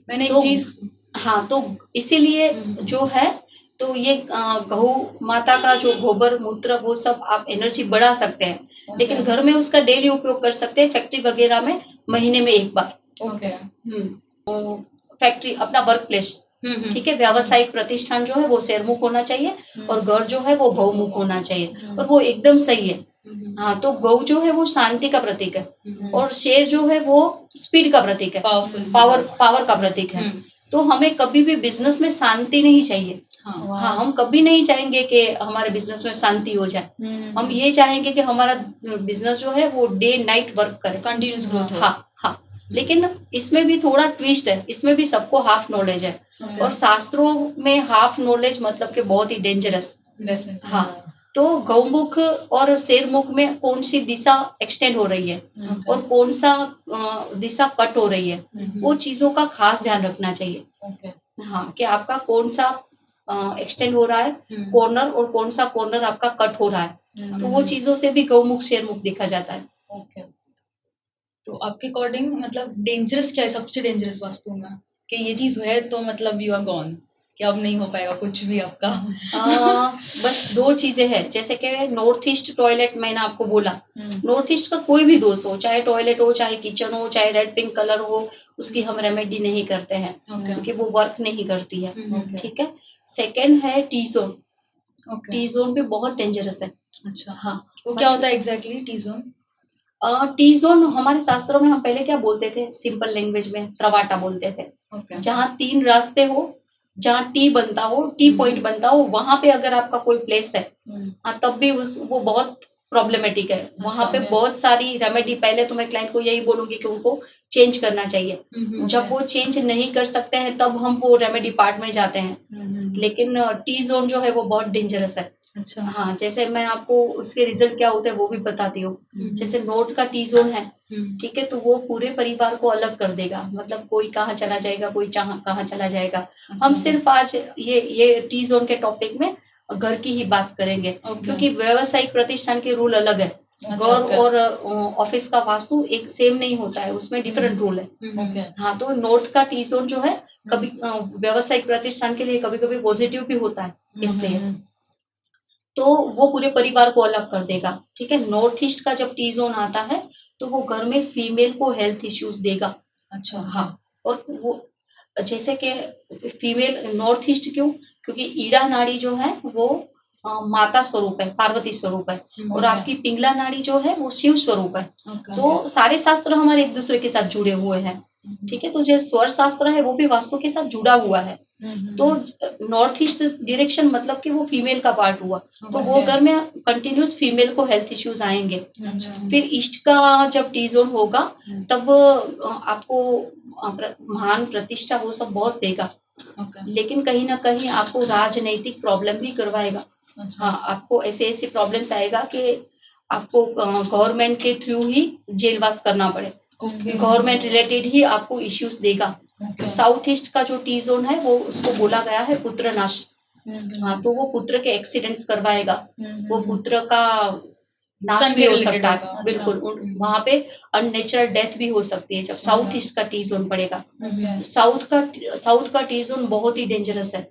Speaker 3: मैंने
Speaker 1: तो
Speaker 3: एक चीज
Speaker 1: हाँ, तो इसीलिए जो है तो ये गौ माता का जो गोबर मूत्र वो सब आप एनर्जी बढ़ा सकते हैं, लेकिन घर में उसका डेली उपयोग कर सकते हैं। फैक्ट्री वगैरह में महीने में एक बार। फैक्ट्री अपना वर्क प्लेस, ठीक है, व्यावसायिक प्रतिष्ठान जो है वो शेरमुख होना चाहिए और घर जो है वो गौमुख होना चाहिए, और वो एकदम सही है। हाँ, तो गौ जो है वो शांति का प्रतीक है और शेर जो है वो स्पीड का प्रतीक है, पावर का प्रतीक है। तो हमें कभी भी बिजनेस में शांति नहीं चाहिए। हाँ, हम कभी नहीं चाहेंगे कि हमारे बिजनेस में शांति हो जाए। हम ये चाहेंगे कि हमारा बिजनेस जो है वो डे नाइट वर्क करे,
Speaker 3: कंटिन्यूस ग्रोथ हो।
Speaker 1: हाँ, लेकिन इसमें भी थोड़ा ट्विस्ट है, इसमें भी सबको हाफ नॉलेज है और शास्त्रों में हाफ नॉलेज मतलब कि बहुत ही डेंजरस। हाँ, तो गौमुख और शेरमुख में कौन सी दिशा एक्सटेंड हो रही है और कौन सा दिशा कट हो रही है, वो चीजों का खास ध्यान रखना चाहिए। हाँ, कि आपका कौन सा एक्सटेंड हो रहा है कॉर्नर और कौन सा कॉर्नर आपका कट हो रहा है, तो वो चीजों से भी गौमुख शेरमुख देखा जाता है।
Speaker 3: तो आपके अकॉर्डिंग मतलब डेंजरस क्या है, सबसे डेंजरस वास्तु में कि ये चीज है तो मतलब यू आर गॉन, कि अब नहीं हो पाएगा कुछ भी आपका?
Speaker 1: बस 2 चीजें हैं, जैसे कि नॉर्थ ईस्ट टॉयलेट मैंने आपको बोला, नॉर्थ ईस्ट का कोई भी दोष हो, चाहे टॉयलेट हो, चाहे किचन हो, चाहे रेड पिंक कलर हो, उसकी हम रेमेडी नहीं करते हैं क्योंकि वो वर्क नहीं करती है। ठीक है, सेकंड है टी जोन। टी जोन भी बहुत डेंजरस है।
Speaker 3: अच्छा,
Speaker 1: हाँ,
Speaker 3: वो क्या होता है exactly T zone?
Speaker 1: T zone हमारे शास्त्रों में हम पहले क्या बोलते थे, सिंपल लैंग्वेज में त्रवाटा बोलते थे। जहाँ 3 रास्ते हो जहाँ टी बनता हो, टी पॉइंट बनता हो, वहां पे अगर आपका कोई प्लेस है, हाँ, तब भी वो बहुत प्रॉब्लमेटिक है। वहां पे बहुत सारी रेमेडी, पहले तो मैं क्लाइंट को यही बोलूंगी कि उनको चेंज करना चाहिए। जब वो चेंज नहीं कर सकते हैं तब हम वो रेमेडी पार्ट में जाते हैं। लेकिन टी जोन जो है वो बहुत डेंजरस है।
Speaker 3: अच्छा।
Speaker 1: हाँ, जैसे मैं आपको उसके रिजल्ट क्या होते हैं वो भी बताती हूँ। जैसे नॉर्थ का टी जोन है, ठीक है, तो वो पूरे परिवार को अलग कर देगा। मतलब कोई कहाँ चला जाएगा, कोई कहाँ चला जाएगा। हम सिर्फ आज ये टी जोन के टॉपिक में घर की ही बात करेंगे, क्योंकि व्यावसायिक प्रतिष्ठान के रूल अलग है। घर और ऑफिस का वास्तु एक सेम नहीं होता है, उसमें डिफरेंट रूल है। हाँ, तो नॉर्थ का टी जोन जो है कभी व्यावसायिक प्रतिष्ठान के लिए कभी कभी पॉजिटिव भी होता है, इसलिए तो वो पूरे परिवार को अलग कर देगा। ठीक है, नॉर्थ ईस्ट का जब टी जोन आता है तो वो घर में फीमेल को हेल्थ इश्यूज देगा।
Speaker 3: अच्छा।
Speaker 1: हाँ, और वो जैसे कि फीमेल नॉर्थ ईस्ट क्यों, क्योंकि ईड़ा नाड़ी जो है वो माता स्वरूप है, पार्वती स्वरूप है, और आपकी पिंगला नाड़ी जो है वो शिव स्वरूप है। तो सारे शास्त्र हमारे एक दूसरे के साथ जुड़े हुए हैं। ठीक है, तो जो स्वर शास्त्र है वो भी वास्तु के साथ जुड़ा हुआ है। तो नॉर्थ ईस्ट डायरेक्शन मतलब कि वो फीमेल का पार्ट हुआ, तो वो घर में कंटिन्यूस फीमेल को हेल्थ इश्यूज आएंगे। फिर ईस्ट का जब टी जोन होगा तब आपको महान प्रतिष्ठा वो सब बहुत देगा, लेकिन कहीं ना कहीं आपको राजनैतिक प्रॉब्लम भी करवाएगा। हाँ, आपको ऐसे ऐसे प्रॉब्लम्स आएगा कि आपको गवर्नमेंट के थ्रू ही जेलवास करना पड़े। गवर्नमेंट रिलेटेड ही आपको इश्यूज देगा। साउथ ईस्ट का जो टी जोन है वो उसको बोला गया है पुत्र नाश। हाँ, तो वो पुत्र के एक्सीडेंट्स करवाएगा, वो पुत्र का नाश भी हो सकता है। बिल्कुल, वहां पे अननेचुरल डेथ भी हो सकती है जब साउथ ईस्ट का टी जोन पड़ेगा। साउथ का टी जोन बहुत ही डेंजरस है।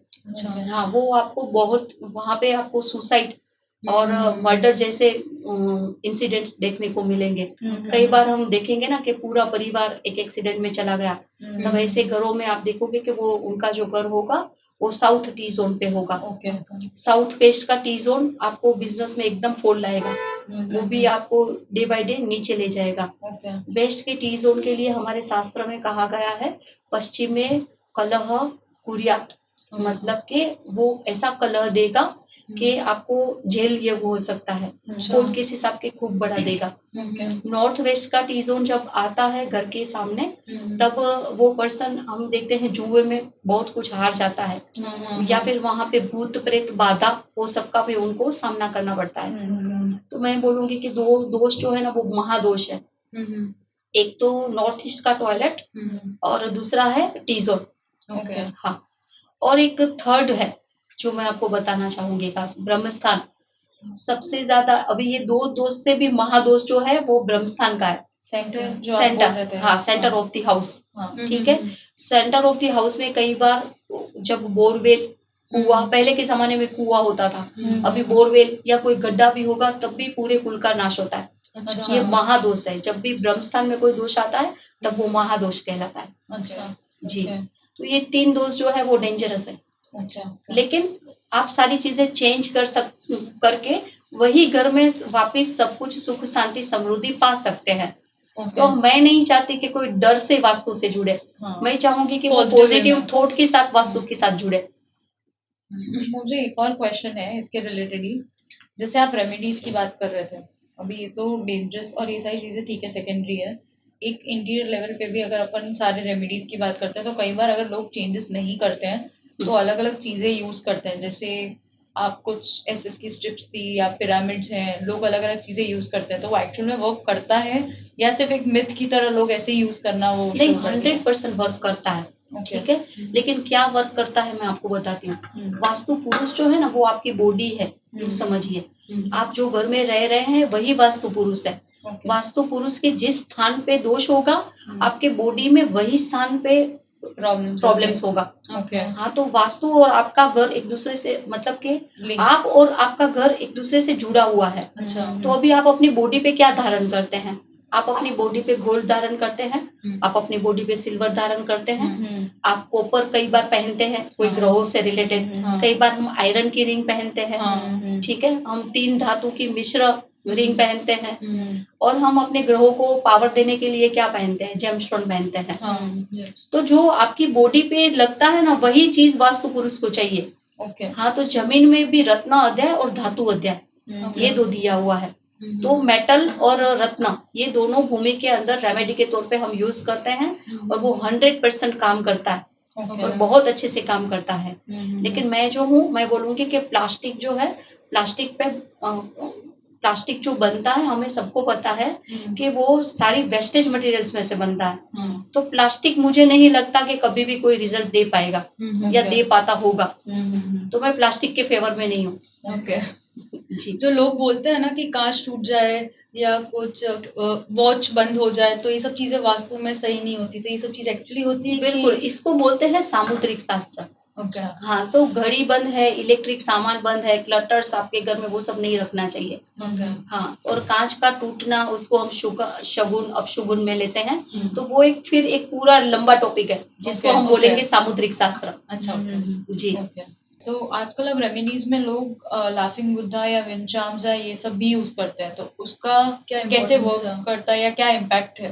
Speaker 1: हाँ, वो आपको बहुत वहां पे आपको सुसाइड और मर्डर जैसे इंसिडेंट्स देखने को मिलेंगे। कई बार हम देखेंगे ना कि पूरा परिवार एक एक्सीडेंट में चला गया, तब ऐसे घरों में आप देखोगे कि वो उनका जो घर होगा वो साउथ टी जोन पे होगा। साउथ वेस्ट का टी जोन आपको बिजनेस में एकदम फोड़ लाएगा, वो भी आपको डे बाय डे नीचे ले जाएगा। वेस्ट के टी जोन के लिए हमारे शास्त्र में कहा गया है पश्चिम में कलह कुर्यात, मतलब कि वो ऐसा कलह देगा कि आपको जेल ये हो सकता है, कोर्ट केस हिसाब के खूब बड़ा देगा। नॉर्थ वेस्ट का टी जोन जब आता है घर के सामने, तब वो पर्सन हम देखते हैं जुए में बहुत कुछ हार जाता है, या फिर वहां पे भूत प्रेत बाधा वो सबका भी उनको सामना करना पड़ता है। तो मैं बोलूंगी कि दो दोष जो है ना वो महादोष है। एक तो नॉर्थ ईस्ट का टॉयलेट और दूसरा है टी जोन। हाँ, और एक थर्ड है जो मैं आपको बताना चाहूंगी, खास ब्रह्मस्थान। सबसे ज्यादा अभी ये दो दोष से भी महादोष जो है वो ब्रह्मस्थान का है। सेंटर, हाँ, सेंटर ऑफ द हाउस। ठीक है, सेंटर ऑफ द हाउस में कई बार जब बोरवेल कुआ, पहले के जमाने में कुआ होता था, अभी बोरवेल या कोई गड्ढा भी होगा तब भी पूरे कुल का नाश होता है। ये महादोष है। जब भी ब्रह्मस्थान में कोई दोष आता है तब वो महादोष कहलाता है। जी, तो ये 3 दोष जो है वो डेंजरस है। लेकिन आप सारी चीजें चेंज करके वही घर में वापस सब कुछ सुख शांति समृद्धि पा सकते हैं। तो मैं नहीं चाहती कि कोई डर से वास्तु से जुड़े। मैं चाहूंगी कि वो पॉजिटिव थॉट के साथ वास्तु के साथ जुड़े।
Speaker 2: मुझे एक और क्वेश्चन है इसके रिलेटेड ही, जैसे आप रेमेडीज की बात कर रहे थे, अभी ये तो डेंजरस और ये सारी चीजें ठीक है, सेकेंडरी है। एक इंटीरियर लेवल पे भी अगर अपन सारे रेमेडीज की बात करते हैं तो कई बार अगर लोग चेंजेस नहीं करते हैं तो अलग अलग चीजें यूज करते हैं। जैसे आप कुछ एसएस की स्ट्रिप्स थी या पिरामिड्स हैं, लोग अलग अलग चीजें यूज करते हैं, तो वो एक्चुअल में वर्क करता है या सिर्फ एक मिथ की तरह लोग ऐसे यूज करना वो
Speaker 1: नहीं, 100% वर्क करता है। ठीक है, लेकिन क्या वर्क करता है मैं आपको बताती हूँ। वास्तु पुरुष जो है ना वो आपकी बॉडी है, यूं समझिए। आप जो घर में रह रहे हैं वही वास्तु पुरुष है। वास्तु पुरुष के जिस स्थान पे दोष होगा आपके बॉडी में वही स्थान पे प्रॉब्लम्स होगा। हाँ, तो वास्तु और आपका घर एक दूसरे से, मतलब कि आप और आपका घर एक दूसरे से जुड़ा हुआ है। तो अभी आप अपनी बॉडी पे क्या धारण करते हैं? आप अपनी बॉडी पे गोल्ड धारण करते हैं, आप अपनी बॉडी पे सिल्वर धारण करते हैं, आप कॉपर कई बार पहनते हैं कोई ग्रहों से रिलेटेड, कई बार हम आयरन की रिंग पहनते हैं। ठीक है, हम 3 धातु की मिश्र रिंग पहनते हैं, और हम अपने ग्रहों को पावर देने के लिए क्या पहनते हैं, जेमस्टोन पहनते हैं।
Speaker 3: yes.
Speaker 1: तो जो आपकी बॉडी पे लगता है ना, वही चीज वास्तु पुरुष को चाहिए।
Speaker 3: Okay.
Speaker 1: हाँ, तो जमीन में भी रत्न अध्याय और धातु अध्याय, ये 2 दिया हुआ है। तो मेटल और रत्न, ये दोनों भूमि के अंदर रेमेडी के तौर पे हम यूज करते हैं, और वो 100% काम करता है, और बहुत अच्छे से काम करता है। लेकिन मैं जो हूँ, मैं बोलूंगी कि प्लास्टिक जो है, प्लास्टिक जो बनता है, हमें सबको पता है कि वो सारी वेस्टेज मटेरियल्स में से बनता है। तो प्लास्टिक मुझे नहीं लगता कि कभी भी कोई रिजल्ट दे पाएगा या दे पाता होगा। तो मैं प्लास्टिक के फेवर में नहीं हूँ।
Speaker 3: ओके।
Speaker 1: जी।
Speaker 3: जो लोग बोलते हैं ना कि कांच टूट जाए या कुछ वॉच बंद हो जाए, तो ये सब चीजें वास्तु में सही नहीं होती, तो ये सब चीज एक्चुअली होती है?
Speaker 1: बिल्कुल, इसको बोलते हैं सामुद्रिक शास्त्र।
Speaker 3: ओके।
Speaker 1: हाँ, तो घड़ी बंद है, इलेक्ट्रिक सामान बंद है, क्लटर्स आपके घर में, वो सब नहीं रखना चाहिए। हाँ, और कांच का टूटना, उसको हम शगुन अपशुगुन में लेते हैं। तो वो फिर एक पूरा लंबा टॉपिक है, जिसको हम बोलेंगे सामुद्रिक शास्त्र।
Speaker 3: अच्छा।
Speaker 1: जी।
Speaker 2: तो आजकल अब रेमेडीज में लोग लाफिंग बुद्धा या विंड चार्म्स या ये सब भी यूज करते हैं, तो उसका
Speaker 3: क्या
Speaker 2: कैसे
Speaker 3: importance
Speaker 2: वर्क
Speaker 3: है?
Speaker 2: करता है या क्या इम्पैक्ट है?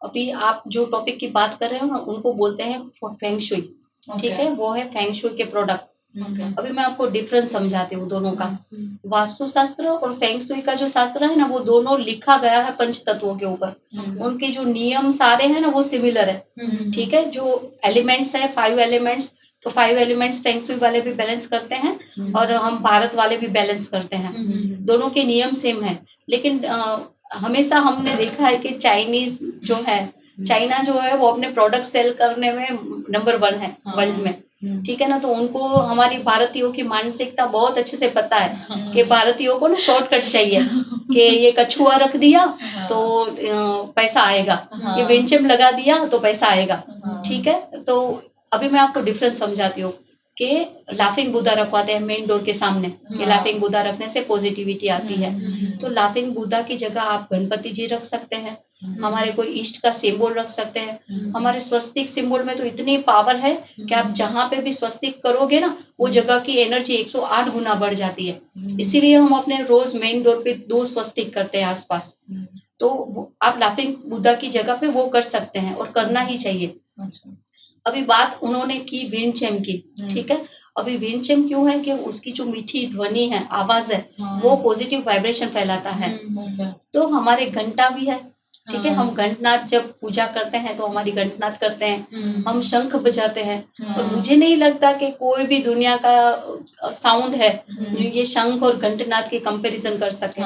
Speaker 1: अभी आप जो टॉपिक की बात कर रहे हो ना, उनको बोलते हैं फेंग शुई। ठीक है, वो है फेंग शुई के प्रोडक्ट। अभी मैं आपको डिफरेंस समझाती हूँ दोनों का। वास्तु शास्त्र और फेंग शुई का जो शास्त्र है ना, वो दोनों लिखा गया है पंच तत्वों के ऊपर। उनके जो नियम सारे हैं ना, वो सिमिलर है। ठीक है, जो एलिमेंट्स है, 5 एलिमेंट्स, तो 5 एलिमेंट्स फेंग शुई वाले भी बैलेंस करते हैं, और हम भारत वाले भी बैलेंस करते हैं। दोनों के नियम सेम है। लेकिन हमेशा हमने देखा है कि चाइनीज जो है, चाइना जो है, वो अपने प्रोडक्ट सेल करने में नंबर 1 है वर्ल्ड में। ठीक है ना, तो उनको हमारी भारतीयों की मानसिकता बहुत अच्छे से पता है कि भारतीयों को ना शॉर्टकट चाहिए कि ये कछुआ रख दिया तो पैसा आएगा, ये विंडचिम लगा दिया तो पैसा आएगा। ठीक है, तो अभी मैं आपको डिफरेंस समझाती हूँ कि लाफिंग बुद्धा रखवाते हैं मेन डोर के सामने। ये लाफिंग बुद्धा रखने से पॉजिटिविटी आती है। तो लाफिंग बुद्धा की जगह आप गणपति जी रख सकते हैं, हमारे कोई इष्ट का सिंबल रख सकते हैं। हमारे स्वस्तिक सिंबल में तो इतनी पावर है कि आप जहाँ पे भी स्वस्तिक करोगे ना, वो जगह की एनर्जी 108 गुना बढ़ जाती है। इसीलिए हम अपने रोज मेन डोर पे 2 स्वस्तिक करते हैं आसपास। तो आप लाफिंग बुद्धा की जगह पे वो कर सकते हैं, और करना ही चाहिए। अभी बात उन्होंने की विंड चैम की। ठीक है, अभी विंड चैम क्यों है कि उसकी जो मीठी ध्वनि है, आवाज है, वो पॉजिटिव वाइब्रेशन फैलाता है। तो हमारे घंटा भी है। ठीक है, हम घंटनाद जब पूजा करते हैं तो हमारी घंटनाद करते हैं, हम शंख बजाते हैं। और मुझे नहीं लगता कि कोई भी दुनिया का साउंड है ये शंख और घंटनाद के कंपैरिजन कर सके।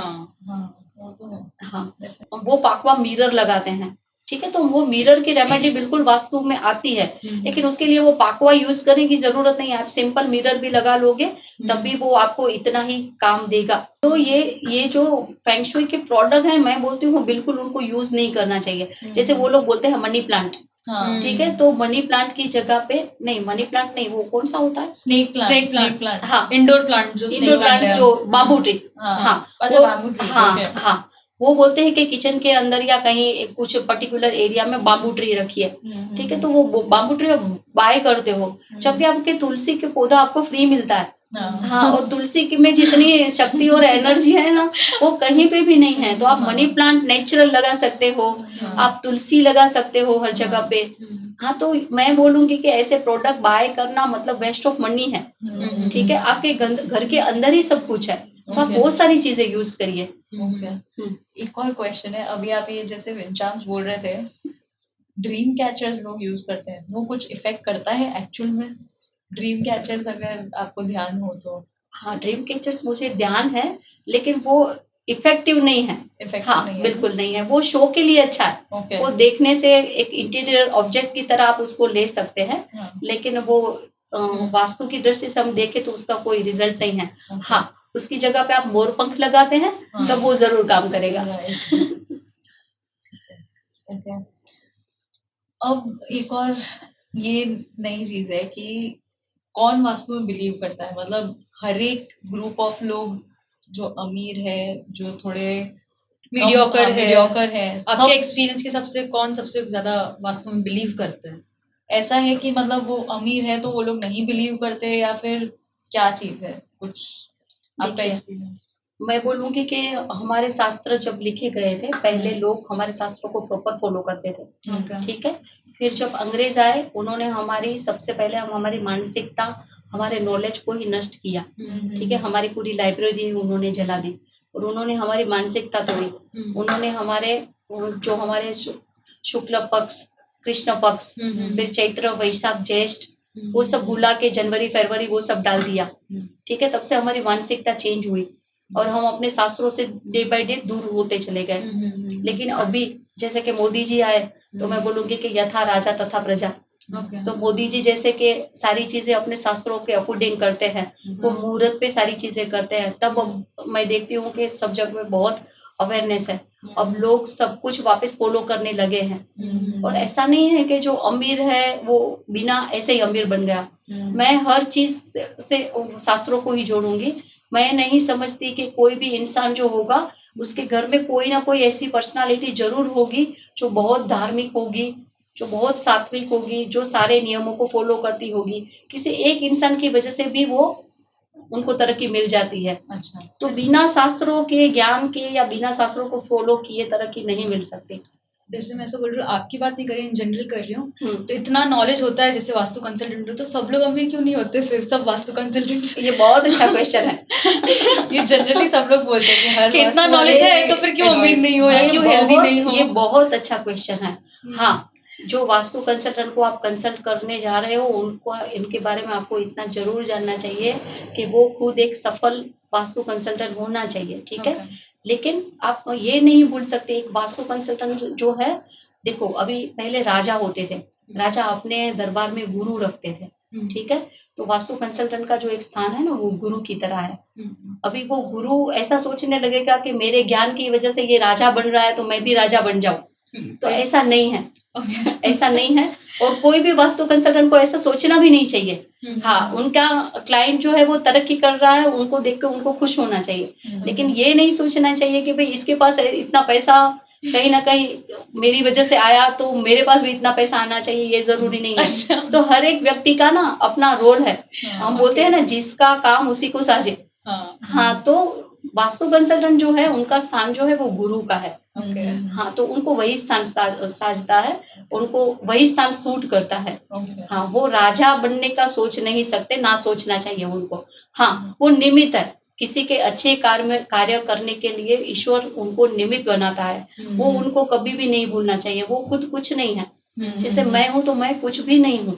Speaker 1: हाँ, वो पाकवा मिरर लगाते हैं। ठीक है, तो वो मिरर की रेमेडी बिल्कुल वास्तु में आती है, लेकिन उसके लिए वो पाकवा यूज करने की जरूरत नहीं है। आप सिंपल मिरर भी लगा लोगे तब भी वो आपको इतना ही काम देगा। तो ये जो फेंग शुई के प्रोडक्ट है, मैं बोलती हूँ बिल्कुल उनको यूज नहीं करना चाहिए। जैसे वो लोग बोलते हैं मनी प्लांट। ठीक है, तो मनी प्लांट की जगह पे नहीं, मनी प्लांट नहीं, वो कौन सा होता है,
Speaker 2: स्नेक प्लांट।
Speaker 1: हाँ,
Speaker 3: इंडोर प्लांट, जो
Speaker 1: इंडोर प्लांट्स, जो बाम्बू ट्री। हाँ, हाँ, वो बोलते हैं कि किचन के अंदर या कहीं कुछ पर्टिकुलर एरिया में बाम्बू ट्री रखिए। ठीक है, तो वो बाम्बू ट्री बाय करते हो, जबकि आपके तुलसी के पौधा आपको फ्री मिलता है। हाँ, और तुलसी की में जितनी शक्ति और एनर्जी है ना, वो कहीं पे भी नहीं है। तो आप मनी प्लांट नेचुरल लगा सकते हो, आप तुलसी लगा सकते हो हर जगह पे। हाँ, तो मैं बोलूंगी कि ऐसे प्रोडक्ट बाय करना मतलब वेस्ट ऑफ मनी है। ठीक है, आपके घर के अंदर ही सब कुछ है, तो आप बहुत सारी चीजें यूज करिए।
Speaker 2: एक और क्वेश्चन है, अभी आप ये जैसे विंड चार्म्स बोल रहे थे, ड्रीम कैचर्स लोग यूज करते हैं, वो कुछ इफेक्ट करता है एक्चुअल में? ड्रीम कैचर्स अगर आपको ध्यान हो तो?
Speaker 1: हाँ, ड्रीम कैचर्स मुझे ध्यान है, लेकिन वो इफेक्टिव नहीं है। हाँ,
Speaker 2: नहीं है,
Speaker 1: बिल्कुल नहीं है। वो शो के लिए अच्छा है। वो देखने से एक इंटीरियर ऑब्जेक्ट की तरह आप उसको ले सकते हैं, लेकिन वो वास्तु की दृष्टि से हम देखें तो उसका कोई रिजल्ट नहीं है। हाँ, उसकी जगह पे आप मोर पंख लगाते हैं तब वो जरूर काम करेगा।
Speaker 2: अब एक और ये नई चीज है कि कौन वास्तु में बिलीव करता है। मतलब हर एक ग्रुप ऑफ लोग, जो अमीर है, जो थोड़े
Speaker 3: मीडियोकर है,
Speaker 2: आपके
Speaker 3: एक्सपीरियंस के सबसे कौन सबसे ज्यादा वास्तु में बिलीव करते हैं?
Speaker 2: ऐसा है कि मतलब वो अमीर है तो वो लोग नहीं बिलीव करते, या फिर क्या चीज है कुछ आपका एक्सपीरियंस?
Speaker 1: मैं बोलूंगी कि हमारे शास्त्र जब लिखे गए थे, पहले लोग हमारे शास्त्रों को प्रॉपर फॉलो करते थे,
Speaker 3: ओके
Speaker 1: ठीक है। फिर जब अंग्रेज आए, उन्होंने हमारी सबसे पहले हमारी मानसिकता, हमारे नॉलेज को ही नष्ट किया, ठीक है। हमारी पूरी लाइब्रेरी उन्होंने जला दी और उन्होंने हमारी मानसिकता तोड़ी। उन्होंने हमारे जो हमारे शुक्ल पक्ष, कृष्ण पक्ष, फिर चैत्र, वैशाख, ज्येष्ठ, वो सब भुला के जनवरी, फरवरी वो सब डाल दिया, ठीक है। तब से हमारी मानसिकता चेंज हुई और हम अपने शास्त्रों से डे बाय डे दूर होते चले गए। लेकिन अभी जैसे कि मोदी जी आए, तो मैं बोलूंगी कि यथा राजा तथा प्रजा। तो मोदी जी जैसे कि सारी चीजें अपने शास्त्रों के अकॉर्डिंग करते हैं, वो मुहूर्त पे सारी चीजें करते हैं, तब अब मैं देखती हूँ कि सब जगह में बहुत अवेयरनेस है। अब लोग सब कुछ वापस फॉलो करने लगे हैं और ऐसा नहीं है कि जो अमीर है वो बिना ऐसे ही अमीर बन गया। मैं हर चीज से शास्त्रों को ही जोड़ूंगी। मैं नहीं समझती कि कोई भी इंसान जो होगा, उसके घर में कोई ना कोई ऐसी पर्सनालिटी जरूर होगी जो बहुत धार्मिक होगी, जो बहुत सात्विक होगी, जो सारे नियमों को फॉलो करती होगी। किसी एक इंसान की वजह से भी वो उनको तरक्की मिल जाती है।
Speaker 3: अच्छा,
Speaker 1: तो बिना शास्त्रों के ज्ञान के या बिना शास्त्रों को फॉलो किए तरक्की नहीं मिल सकती।
Speaker 3: जैसे मैं ऐसा बोल रही हूँ, आपकी बात नहीं कर रही, इन जनरल कर रही हूँ। तो इतना नॉलेज होता है जैसे वास्तु कंसल्टेंट हो, तो सब लोग अमीर क्यों नहीं होते फिर, सब वास्तु कंसल्टेंट्स?
Speaker 1: ये बहुत अच्छा क्वेश्चन है।
Speaker 3: ये जनरली सब लोग बोलते हैं कि हर
Speaker 1: कि
Speaker 3: इतना नॉलेज है तो फिर क्यों अमीर नहीं हो या क्यों हेल्दी नहीं हो?
Speaker 1: ये बहुत अच्छा क्वेश्चन है। हाँ, जो वास्तु कंसल्टेंट को आप कंसल्ट करने जा रहे हो, उनको इनके बारे में आपको इतना जरूर जानना चाहिए कि वो खुद एक सफल वास्तु कंसल्टेंट होना चाहिए, ठीक है। लेकिन आप ये नहीं भूल सकते, एक वास्तु कंसल्टेंट जो है, देखो अभी पहले राजा होते थे, राजा अपने दरबार में गुरु रखते थे, ठीक है। तो वास्तु कंसल्टेंट का जो एक स्थान है ना, वो गुरु की तरह है। अभी वो गुरु ऐसा सोचने लगेगा कि मेरे ज्ञान की वजह से ये राजा बन रहा है तो मैं भी राजा बन जाऊं, तो ऐसा नहीं है। ऐसा नहीं है, और कोई भी वास्तु कंसल्टेंट को ऐसा सोचना भी नहीं चाहिए। हाँ, उनका क्लाइंट जो है वो तरक्की कर रहा है, उनको देखकर उनको खुश होना चाहिए। लेकिन ये नहीं सोचना चाहिए कि भाई इसके पास इतना पैसा कहीं ना कहीं मेरी वजह से आया तो मेरे पास भी इतना पैसा आना चाहिए, ये जरूरी नहीं है। तो हर एक व्यक्ति का ना अपना रोल है। हम बोलते हैं ना, जिसका काम उसी को साजे। हाँ, तो वास्तु कंसल्टेंट जो है, उनका स्थान जो है वो गुरु का है। हाँ, तो उनको वही स्थान साजता है, उनको वही स्थान सूट करता है। हाँ, वो राजा बनने का सोच नहीं सकते, ना सोचना चाहिए उनको। हाँ, वो निमित्त है, किसी के अच्छे कार्य करने के लिए ईश्वर उनको निमित्त बनाता है। वो उनको कभी भी नहीं भूलना चाहिए। वो खुद कुछ नहीं है। जैसे मैं हूँ तो मैं कुछ भी नहीं हूँ,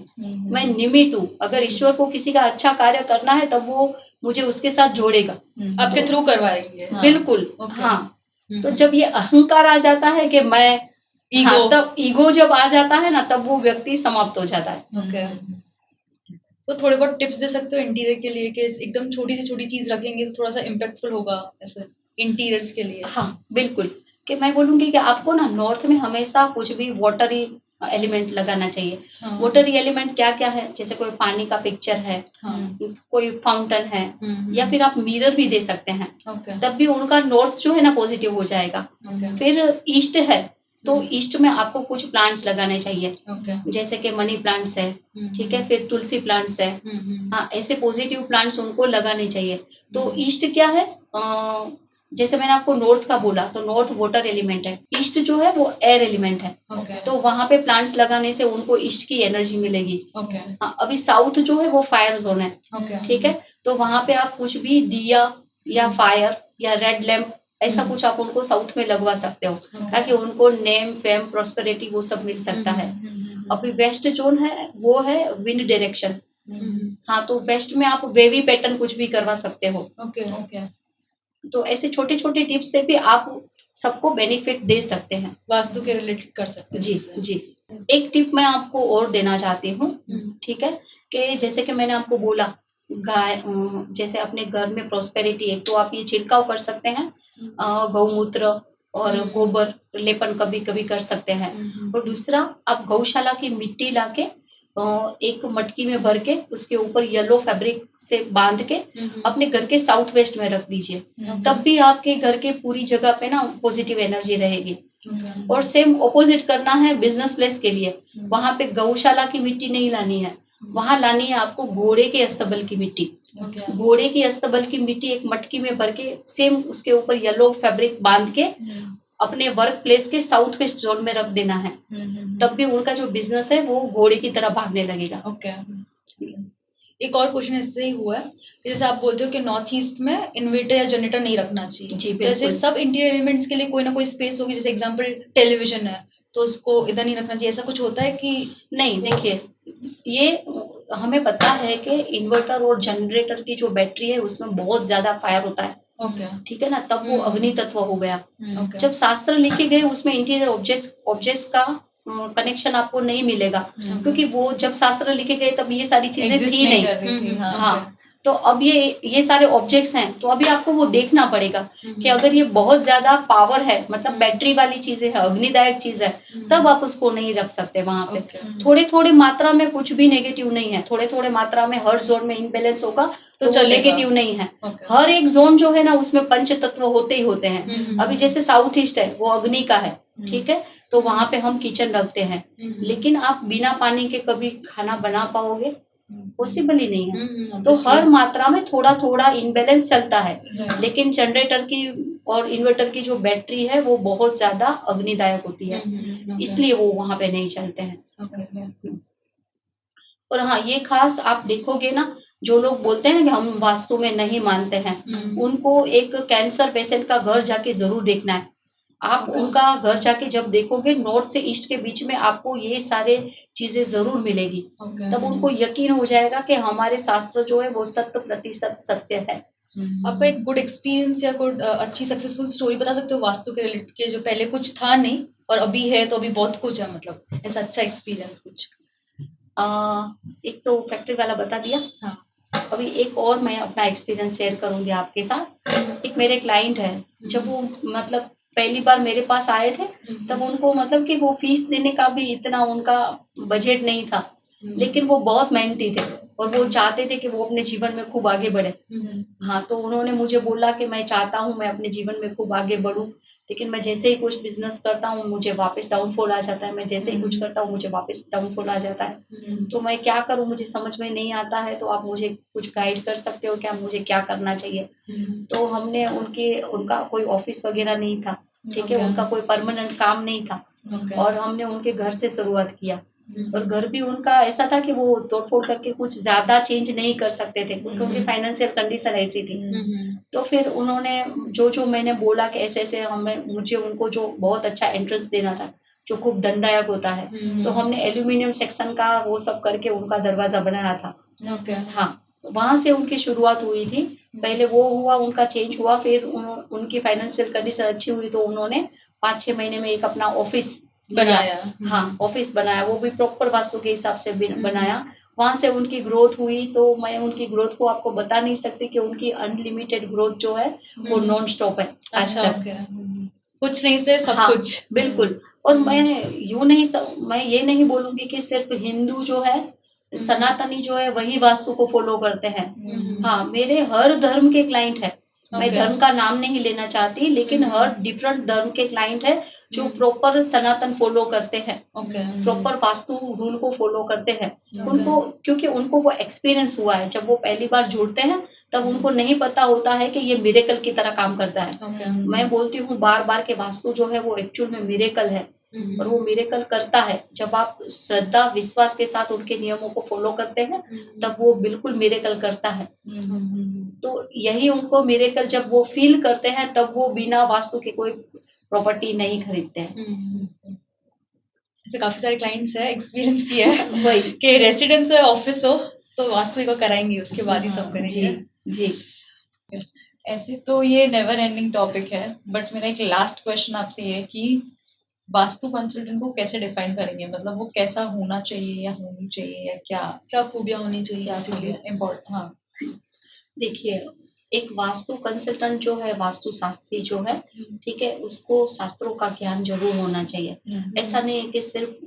Speaker 1: मैं निमित्त हूँ। अगर ईश्वर को किसी का अच्छा कार्य करना है तब वो मुझे उसके साथ जोड़ेगा,
Speaker 3: आपके थ्रू करवाएंगे।
Speaker 1: बिल्कुल। हाँ, तो जब ये अहंकार आ जाता है कि मैं
Speaker 3: ईगो,
Speaker 1: हाँ, तब ईगो जब आ जाता है ना, तब वो व्यक्ति समाप्त हो जाता है।
Speaker 3: तो थोड़े बहुत टिप्स दे सकते हो इंटीरियर के लिए, कि एकदम छोटी से छोटी चीज रखेंगे तो थोड़ा सा इम्पैक्टफुल होगा ऐसे इंटीरियर्स के लिए?
Speaker 1: हाँ, बिल्कुल। कि मैं बोलूंगी कि आपको ना नॉर्थ में हमेशा कुछ भी वाटरी एलिमेंट लगाना चाहिए। वाटरी एलिमेंट क्या क्या है, जैसे कोई पानी का पिक्चर है, कोई फाउंटेन है, या फिर आप मिरर भी दे सकते हैं। तब भी उनका नॉर्थ जो है ना पॉजिटिव हो जाएगा। फिर ईस्ट है, तो ईस्ट में आपको कुछ प्लांट्स लगाने चाहिए, जैसे कि मनी प्लांट्स है, ठीक है, फिर तुलसी प्लांट्स है। हाँ, ऐसे पॉजिटिव प्लांट्स उनको लगाने चाहिए। तो ईस्ट क्या है, जैसे मैंने आपको नॉर्थ का बोला, तो नॉर्थ वाटर एलिमेंट है, ईस्ट जो है वो एयर एलिमेंट है। तो वहां पे प्लांट्स लगाने से उनको ईस्ट की एनर्जी मिलेगी। हाँ, अभी साउथ जो है वो फायर जोन है, ठीक है। तो वहां पे आप कुछ भी दिया या फायर या रेड लैम्प ऐसा कुछ आप उनको साउथ में लगवा सकते हो, ताकि उनको नेम, फेम, प्रॉस्पेरिटी वो सब मिल सकता है। अभी वेस्ट जोन है, वो है विंड डायरेक्शन। हाँ, तो वेस्ट में आप वेवी पैटर्न कुछ भी करवा सकते हो। तो ऐसे छोटे छोटे टिप्स से भी आप सबको बेनिफिट दे सकते हैं,
Speaker 3: वास्तु के रिलेटेड कर सकते हैं।
Speaker 1: जी जी। एक टिप मैं आपको और देना चाहती हूँ, ठीक है, कि जैसे कि मैंने आपको बोला, गाय जैसे अपने घर में प्रॉस्पेरिटी है, तो आप ये छिड़काव कर सकते हैं, गौमूत्र और गोबर लेपन कभी कभी कर सकते हैं। और दूसरा, आप गौशाला की मिट्टी लाके एक मटकी में भर के उसके ऊपर येलो फैब्रिक से बांध के अपने घर के साउथ वेस्ट में रख दीजिए। तब भी आपके घर के पूरी जगह पे ना पॉजिटिव एनर्जी रहेगी। और सेम ऑपोजिट करना है बिजनेस प्लेस के लिए, वहां पे गौशाला की मिट्टी नहीं लानी है, वहां लानी है आपको घोड़े के अस्तबल की मिट्टी।
Speaker 3: ओके।
Speaker 1: घोड़े की अस्तबल की मिट्टी एक मटकी में भर के सेम उसके ऊपर येलो फैब्रिक बांध के अपने वर्क प्लेस के साउथ वेस्ट जोन में रख देना है, तब भी उनका जो बिजनेस है वो घोड़े की तरह भागने लगेगा।
Speaker 3: ओके। एक और क्वेश्चन इससे ही हुआ है कि जैसे आप बोलते हो कि नॉर्थ ईस्ट में इन्वर्टर या जनरेटर नहीं रखना चाहिए,
Speaker 1: जी,
Speaker 3: तो ऐसे
Speaker 1: बिल्कुल।
Speaker 3: सब इंटीरियर एलिमेंट्स के लिए कोई ना कोई स्पेस होगी, जैसे एग्जांपल टेलीविजन है तो उसको इधर नहीं रखना चाहिए, ऐसा कुछ होता है कि
Speaker 1: नहीं, देखिए ये हमें पता है कि इन्वर्टर और जनरेटर की जो बैटरी है उसमें बहुत ज्यादा फायर होता है,
Speaker 3: ओके।
Speaker 1: ठीक है ना, तब वो अग्नि तत्व हो गया।
Speaker 3: ओके।
Speaker 1: जब शास्त्र लिखे गए उसमें इंटीरियर ऑब्जेक्ट्स का कनेक्शन आपको नहीं मिलेगा, क्योंकि वो जब शास्त्र लिखे गए तब ये सारी चीजें
Speaker 2: Exist
Speaker 1: थी
Speaker 2: नहीं
Speaker 1: नहीं।
Speaker 2: कर रही थी, हाँ।
Speaker 1: हाँ, तो अब ये सारे ऑब्जेक्ट्स हैं, तो अभी आपको वो देखना पड़ेगा कि अगर ये बहुत ज्यादा पावर है, मतलब बैटरी वाली चीजें है, अग्निदायक चीज है, तब आप उसको नहीं रख सकते वहां पे। थोड़े थोड़े मात्रा में कुछ भी नेगेटिव नहीं है, थोड़े थोड़े मात्रा में हर जोन में इनबैलेंस होगा तो
Speaker 3: चलेगा।
Speaker 1: नेगेटिव नहीं है।
Speaker 3: ओके।
Speaker 1: हर एक जोन जो है ना उसमें पंच तत्व होते ही होते हैं। अभी जैसे साउथ ईस्ट है वो अग्नि का है, ठीक है, तो वहां पे हम किचन रखते हैं, लेकिन आप बिना पानी के कभी खाना बना पाओगे? पॉसिबल ही नहीं है। तो हर मात्रा में थोड़ा थोड़ा इनबैलेंस चलता है, लेकिन जनरेटर की और इन्वर्टर की जो बैटरी है वो बहुत ज्यादा अग्निदायक होती है, इसलिए वो वहां पे नहीं चलते हैं। और हाँ, ये खास आप देखोगे ना, जो लोग बोलते हैं ना कि हम वास्तु में नहीं मानते हैं, उनको एक कैंसर पेशेंट का घर जाके जरूर देखना है। आप उनका घर जाके जब देखोगे, नॉर्थ से ईस्ट के बीच में आपको ये सारे चीजें जरूर मिलेगी, तब उनको यकीन हो जाएगा कि हमारे शास्त्र जो है वो 100% सत्य है।
Speaker 3: आपका एक गुड एक्सपीरियंस या गुड अच्छी सक्सेसफुल स्टोरी बता सकते हो वास्तु के रिलेटेड के, जो पहले कुछ था नहीं और अभी है तो अभी बहुत कुछ है, मतलब ऐसा अच्छा एक्सपीरियंस कुछ?
Speaker 1: एक तो फैक्ट्री वाला बता दिया।
Speaker 3: हाँ।
Speaker 1: अभी एक और मैं अपना एक्सपीरियंस शेयर करूंगी आपके साथ। एक मेरे क्लाइंट है, जब वो मतलब पहली बार मेरे पास आए थे, तब उनको मतलब कि वो फीस देने का भी इतना उनका बजट नहीं था, लेकिन वो बहुत मेहनती थे और वो चाहते थे कि वो अपने जीवन में खूब आगे बढ़े। हाँ, तो उन्होंने मुझे बोला कि मैं चाहता हूँ मैं अपने जीवन में खूब आगे बढ़ूं, लेकिन मैं जैसे ही कुछ बिजनेस करता हूँ मुझे वापस डाउनफॉल आ जाता है, मैं जैसे ही कुछ करता हूँ मुझे वापस डाउनफॉल आ जाता है, तो मैं क्या करूँ, मुझे समझ में नहीं आता है, तो आप मुझे कुछ गाइड कर सकते हो क्या, मुझे क्या करना चाहिए? तो हमने उनका कोई ऑफिस वगैरह नहीं था, ठीक है, उनका कोई परमानेंट काम नहीं था, और हमने उनके घर से शुरुआत किया। और घर भी उनका ऐसा था कि वो तोड़फोड़ करके कुछ ज्यादा चेंज नहीं कर सकते थे, क्योंकि उनकी फाइनेंशियल कंडीशन ऐसी थी। तो फिर उन्होंने जो मैंने बोला कि ऐसे ऐसे मुझे उनको जो बहुत अच्छा एंट्रेंस देना था जो खूब धनदायक होता है, तो हमने एल्यूमिनियम सेक्शन का वो सब करके उनका दरवाजा बनाया था। हाँ, वहां से उनकी शुरुआत हुई थी। पहले वो हुआ, उनका चेंज हुआ, फिर उनकी फाइनेंशियल कंडीशन अच्छी हुई तो उन्होंने 5-6 महीने में एक अपना ऑफिस
Speaker 3: बनाया।
Speaker 1: हाँ, ऑफिस बनाया, वो भी प्रॉपर वास्तु के हिसाब से बनाया। वहां से उनकी ग्रोथ हुई, तो मैं उनकी ग्रोथ को आपको बता नहीं सकती कि उनकी अनलिमिटेड ग्रोथ जो है वो नॉन स्टॉप है आज तक।
Speaker 3: कुछ नहीं से सब
Speaker 1: हाँ,
Speaker 3: कुछ।
Speaker 1: बिल्कुल। और मैं ये नहीं बोलूंगी कि सिर्फ हिंदू जो है, सनातनी जो है वही वास्तु को फॉलो करते हैं। हाँ, मेरे हर धर्म के क्लाइंट है, मैं धर्म का नाम नहीं लेना चाहती, लेकिन हर डिफरेंट धर्म के क्लाइंट है जो प्रॉपर सनातन फॉलो करते हैं, प्रॉपर वास्तु रूल को फॉलो करते हैं। उनको, क्योंकि उनको वो एक्सपीरियंस हुआ है, जब वो पहली बार जुड़ते हैं तब उनको नहीं पता होता है कि ये मिरेकल की तरह काम करता है। मैं बोलती हूँ बार बार के वास्तु जो है वो एक्चुअल में मिरेकल है, और वो मिरेकल करता है जब आप श्रद्धा विश्वास के साथ उनके नियमों को फॉलो करते हैं, तब वो बिल्कुल मिरेकल करता है। तो यही उनको मिरेकल जब वो फील करते हैं, तब वो बिना वास्तु के कोई प्रॉपर्टी नहीं खरीदते हैं।
Speaker 3: ऐसे काफी सारे क्लाइंट्स है, एक्सपीरियंस किया है वही कि रेसिडेंस हो या ऑफिस हो तो वास्तु को कराएंगे, उसके बाद ही सब करेंगे।
Speaker 1: जी।
Speaker 2: ऐसे तो ये नेवर एंडिंग टॉपिक है, बट मेरा एक लास्ट क्वेश्चन आपसे ये है कि वास्तु कंसल्टेंट को कैसे डिफाइन करेंगे, मतलब वो कैसा होना चाहिए या होनी चाहिए, या क्या
Speaker 3: खूबियां होनी चाहिए,
Speaker 2: क्या इम्पोर्टेंट? हाँ,
Speaker 1: देखिए, एक वास्तु कंसल्टेंट जो है, वास्तु शास्त्री जो है, ठीक है, उसको शास्त्रों का ज्ञान जरूर होना चाहिए। ऐसा नहीं है कि सिर्फ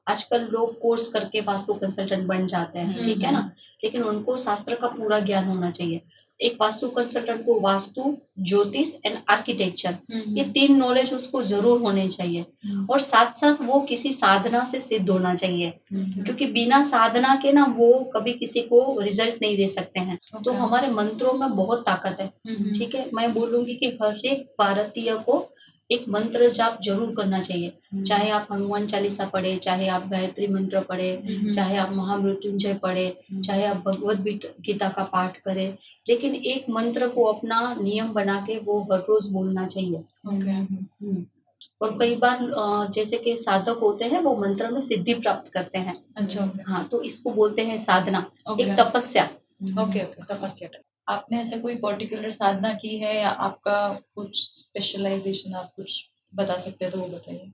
Speaker 1: आजकल लोग कोर्स करके वास्तु कंसल्टेंट बन जाते हैं, ठीक है ना, लेकिन उनको शास्त्र का पूरा ज्ञान होना चाहिए। एक वास्तु कंसल्टेंट को वास्तु, ज्योतिष एंड आर्किटेक्चर, ये 3 नॉलेज उसको जरूर होने चाहिए। और साथ साथ वो किसी साधना से सिद्ध होना चाहिए, क्योंकि बिना साधना के ना वो कभी किसी को रिजल्ट नहीं दे सकते हैं। तो हमारे मंत्रों में बहुत ताकत है, ठीक है। मैं बोलूंगी कि हर एक भारतीय को एक मंत्र जाप जरूर करना चाहिए, चाहे आप हनुमान चालीसा पढ़े, चाहे आप गायत्री मंत्र पढ़े, चाहे आप महामृत्युंजय पढ़े, चाहे आप भगवत गीता का पाठ करें, लेकिन एक मंत्र को अपना नियम बना के वो हर रोज बोलना चाहिए। और कई बार जैसे कि साधक होते हैं वो मंत्र में सिद्धि प्राप्त करते हैं।
Speaker 3: अच्छा,
Speaker 1: हाँ, तो इसको बोलते हैं साधना, एक तपस्या।
Speaker 3: ओके, तपस्या।
Speaker 2: आपने ऐसे कोई पर्टिकुलर साधना की है या आपका कुछ स्पेशलाइजेशन आप कुछ बता सकते हैं तो वो बताइए।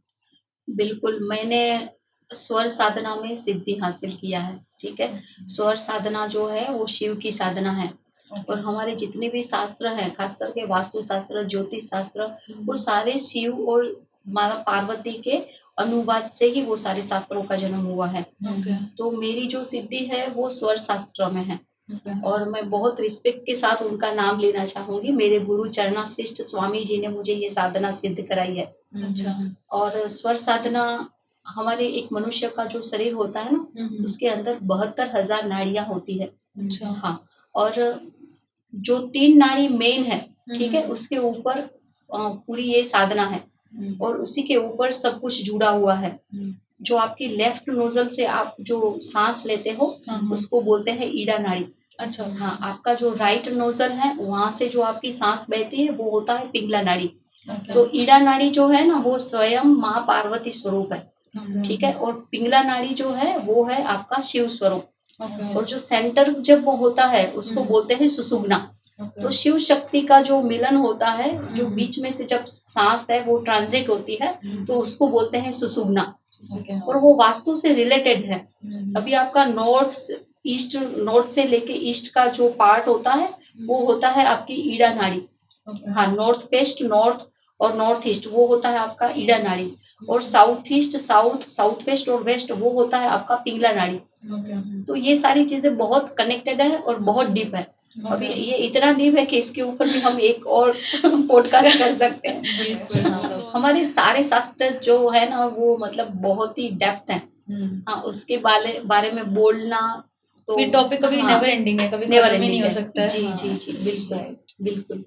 Speaker 1: बिल्कुल, मैंने स्वर साधना में सिद्धि हासिल किया है, ठीक है। स्वर साधना जो है वो शिव की साधना है। और हमारे जितने भी शास्त्र हैं, खास करके वास्तु शास्त्र, ज्योतिष शास्त्र, वो सारे शिव और माता पार्वती के अनुवाद से ही वो सारे शास्त्रों का जन्म हुआ है। तो मेरी जो सिद्धि है वो स्वर शास्त्र में है। और मैं बहुत रिस्पेक्ट के साथ उनका नाम लेना चाहूंगी। मेरे गुरु चरणाश्रेष्ठ स्वामी जी ने मुझे ये साधना सिद्ध कराई है।
Speaker 3: अच्छा।
Speaker 1: और स्वर साधना, हमारे एक मनुष्य का जो शरीर होता है ना, उसके अंदर 72,000 नाड़ियां होती है।
Speaker 3: अच्छा।
Speaker 1: हाँ, और जो 3 नाड़ी मेन है, ठीक है, उसके ऊपर पूरी ये साधना है। और उसी के ऊपर सब कुछ जुड़ा हुआ है। जो आपकी लेफ्ट नोजल से आप जो सांस लेते हो उसको बोलते हैं ईड़ा नाड़ी।
Speaker 3: अच्छा।
Speaker 1: हाँ, आपका जो राइट नोजल है वहां से जो आपकी सांस बहती है वो होता है पिंगला नाड़ी। तो ईड़ा नाड़ी जो है ना वो स्वयं माँ पार्वती स्वरूप है, ठीक है। और पिंगला नाड़ी जो है वो है आपका शिव स्वरूप। और जो सेंटर जब वो होता है उसको बोलते हैं सुसुग्ना। तो शिव शक्ति का जो मिलन होता है, जो बीच में से जब सांस है वो ट्रांजिट होती है, तो उसको बोलते हैं सुसुग्ना। और वो वास्तु से रिलेटेड है। अभी आपका नॉर्थ से लेके ईस्ट का जो पार्ट होता है वो होता है आपकी ईड़ा नाड़ी। हाँ, नॉर्थ वेस्ट, नॉर्थ और नॉर्थ ईस्ट वो होता है आपका ईड़ा नाड़ी। और साउथ ईस्ट, साउथ वेस्ट और वेस्ट वो होता है आपका पिंगला नाड़ी। तो ये सारी चीजें बहुत कनेक्टेड है और बहुत डीप है। अभी ये इतना डीप है कि इसके ऊपर भी हम एक और पॉडकास्ट कर सकते हैं। हाँ, तो हमारे सारे शास्त्र जो है ना वो मतलब बहुत ही डेप्थ है। हाँ, उसके बारे में बोलना तो
Speaker 3: ये टॉपिक कभी नेवर एंडिंग है, कभी खत्म ही नहीं हो सकता है।
Speaker 1: जी बिल्कुल बिल्कुल।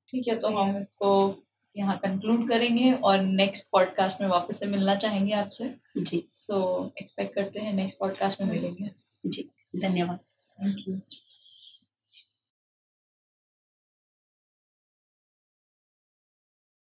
Speaker 2: ठीक है, तो हम इसको यहाँ कंक्लूड करेंगे और नेक्स्ट पॉडकास्ट में वापस से मिलना चाहेंगे आपसे
Speaker 1: जी।
Speaker 2: सो एक्सपेक्ट करते हैं नेक्स्ट पॉडकास्ट में मिलेंगे।
Speaker 1: जी, धन्यवाद।
Speaker 2: Thank you.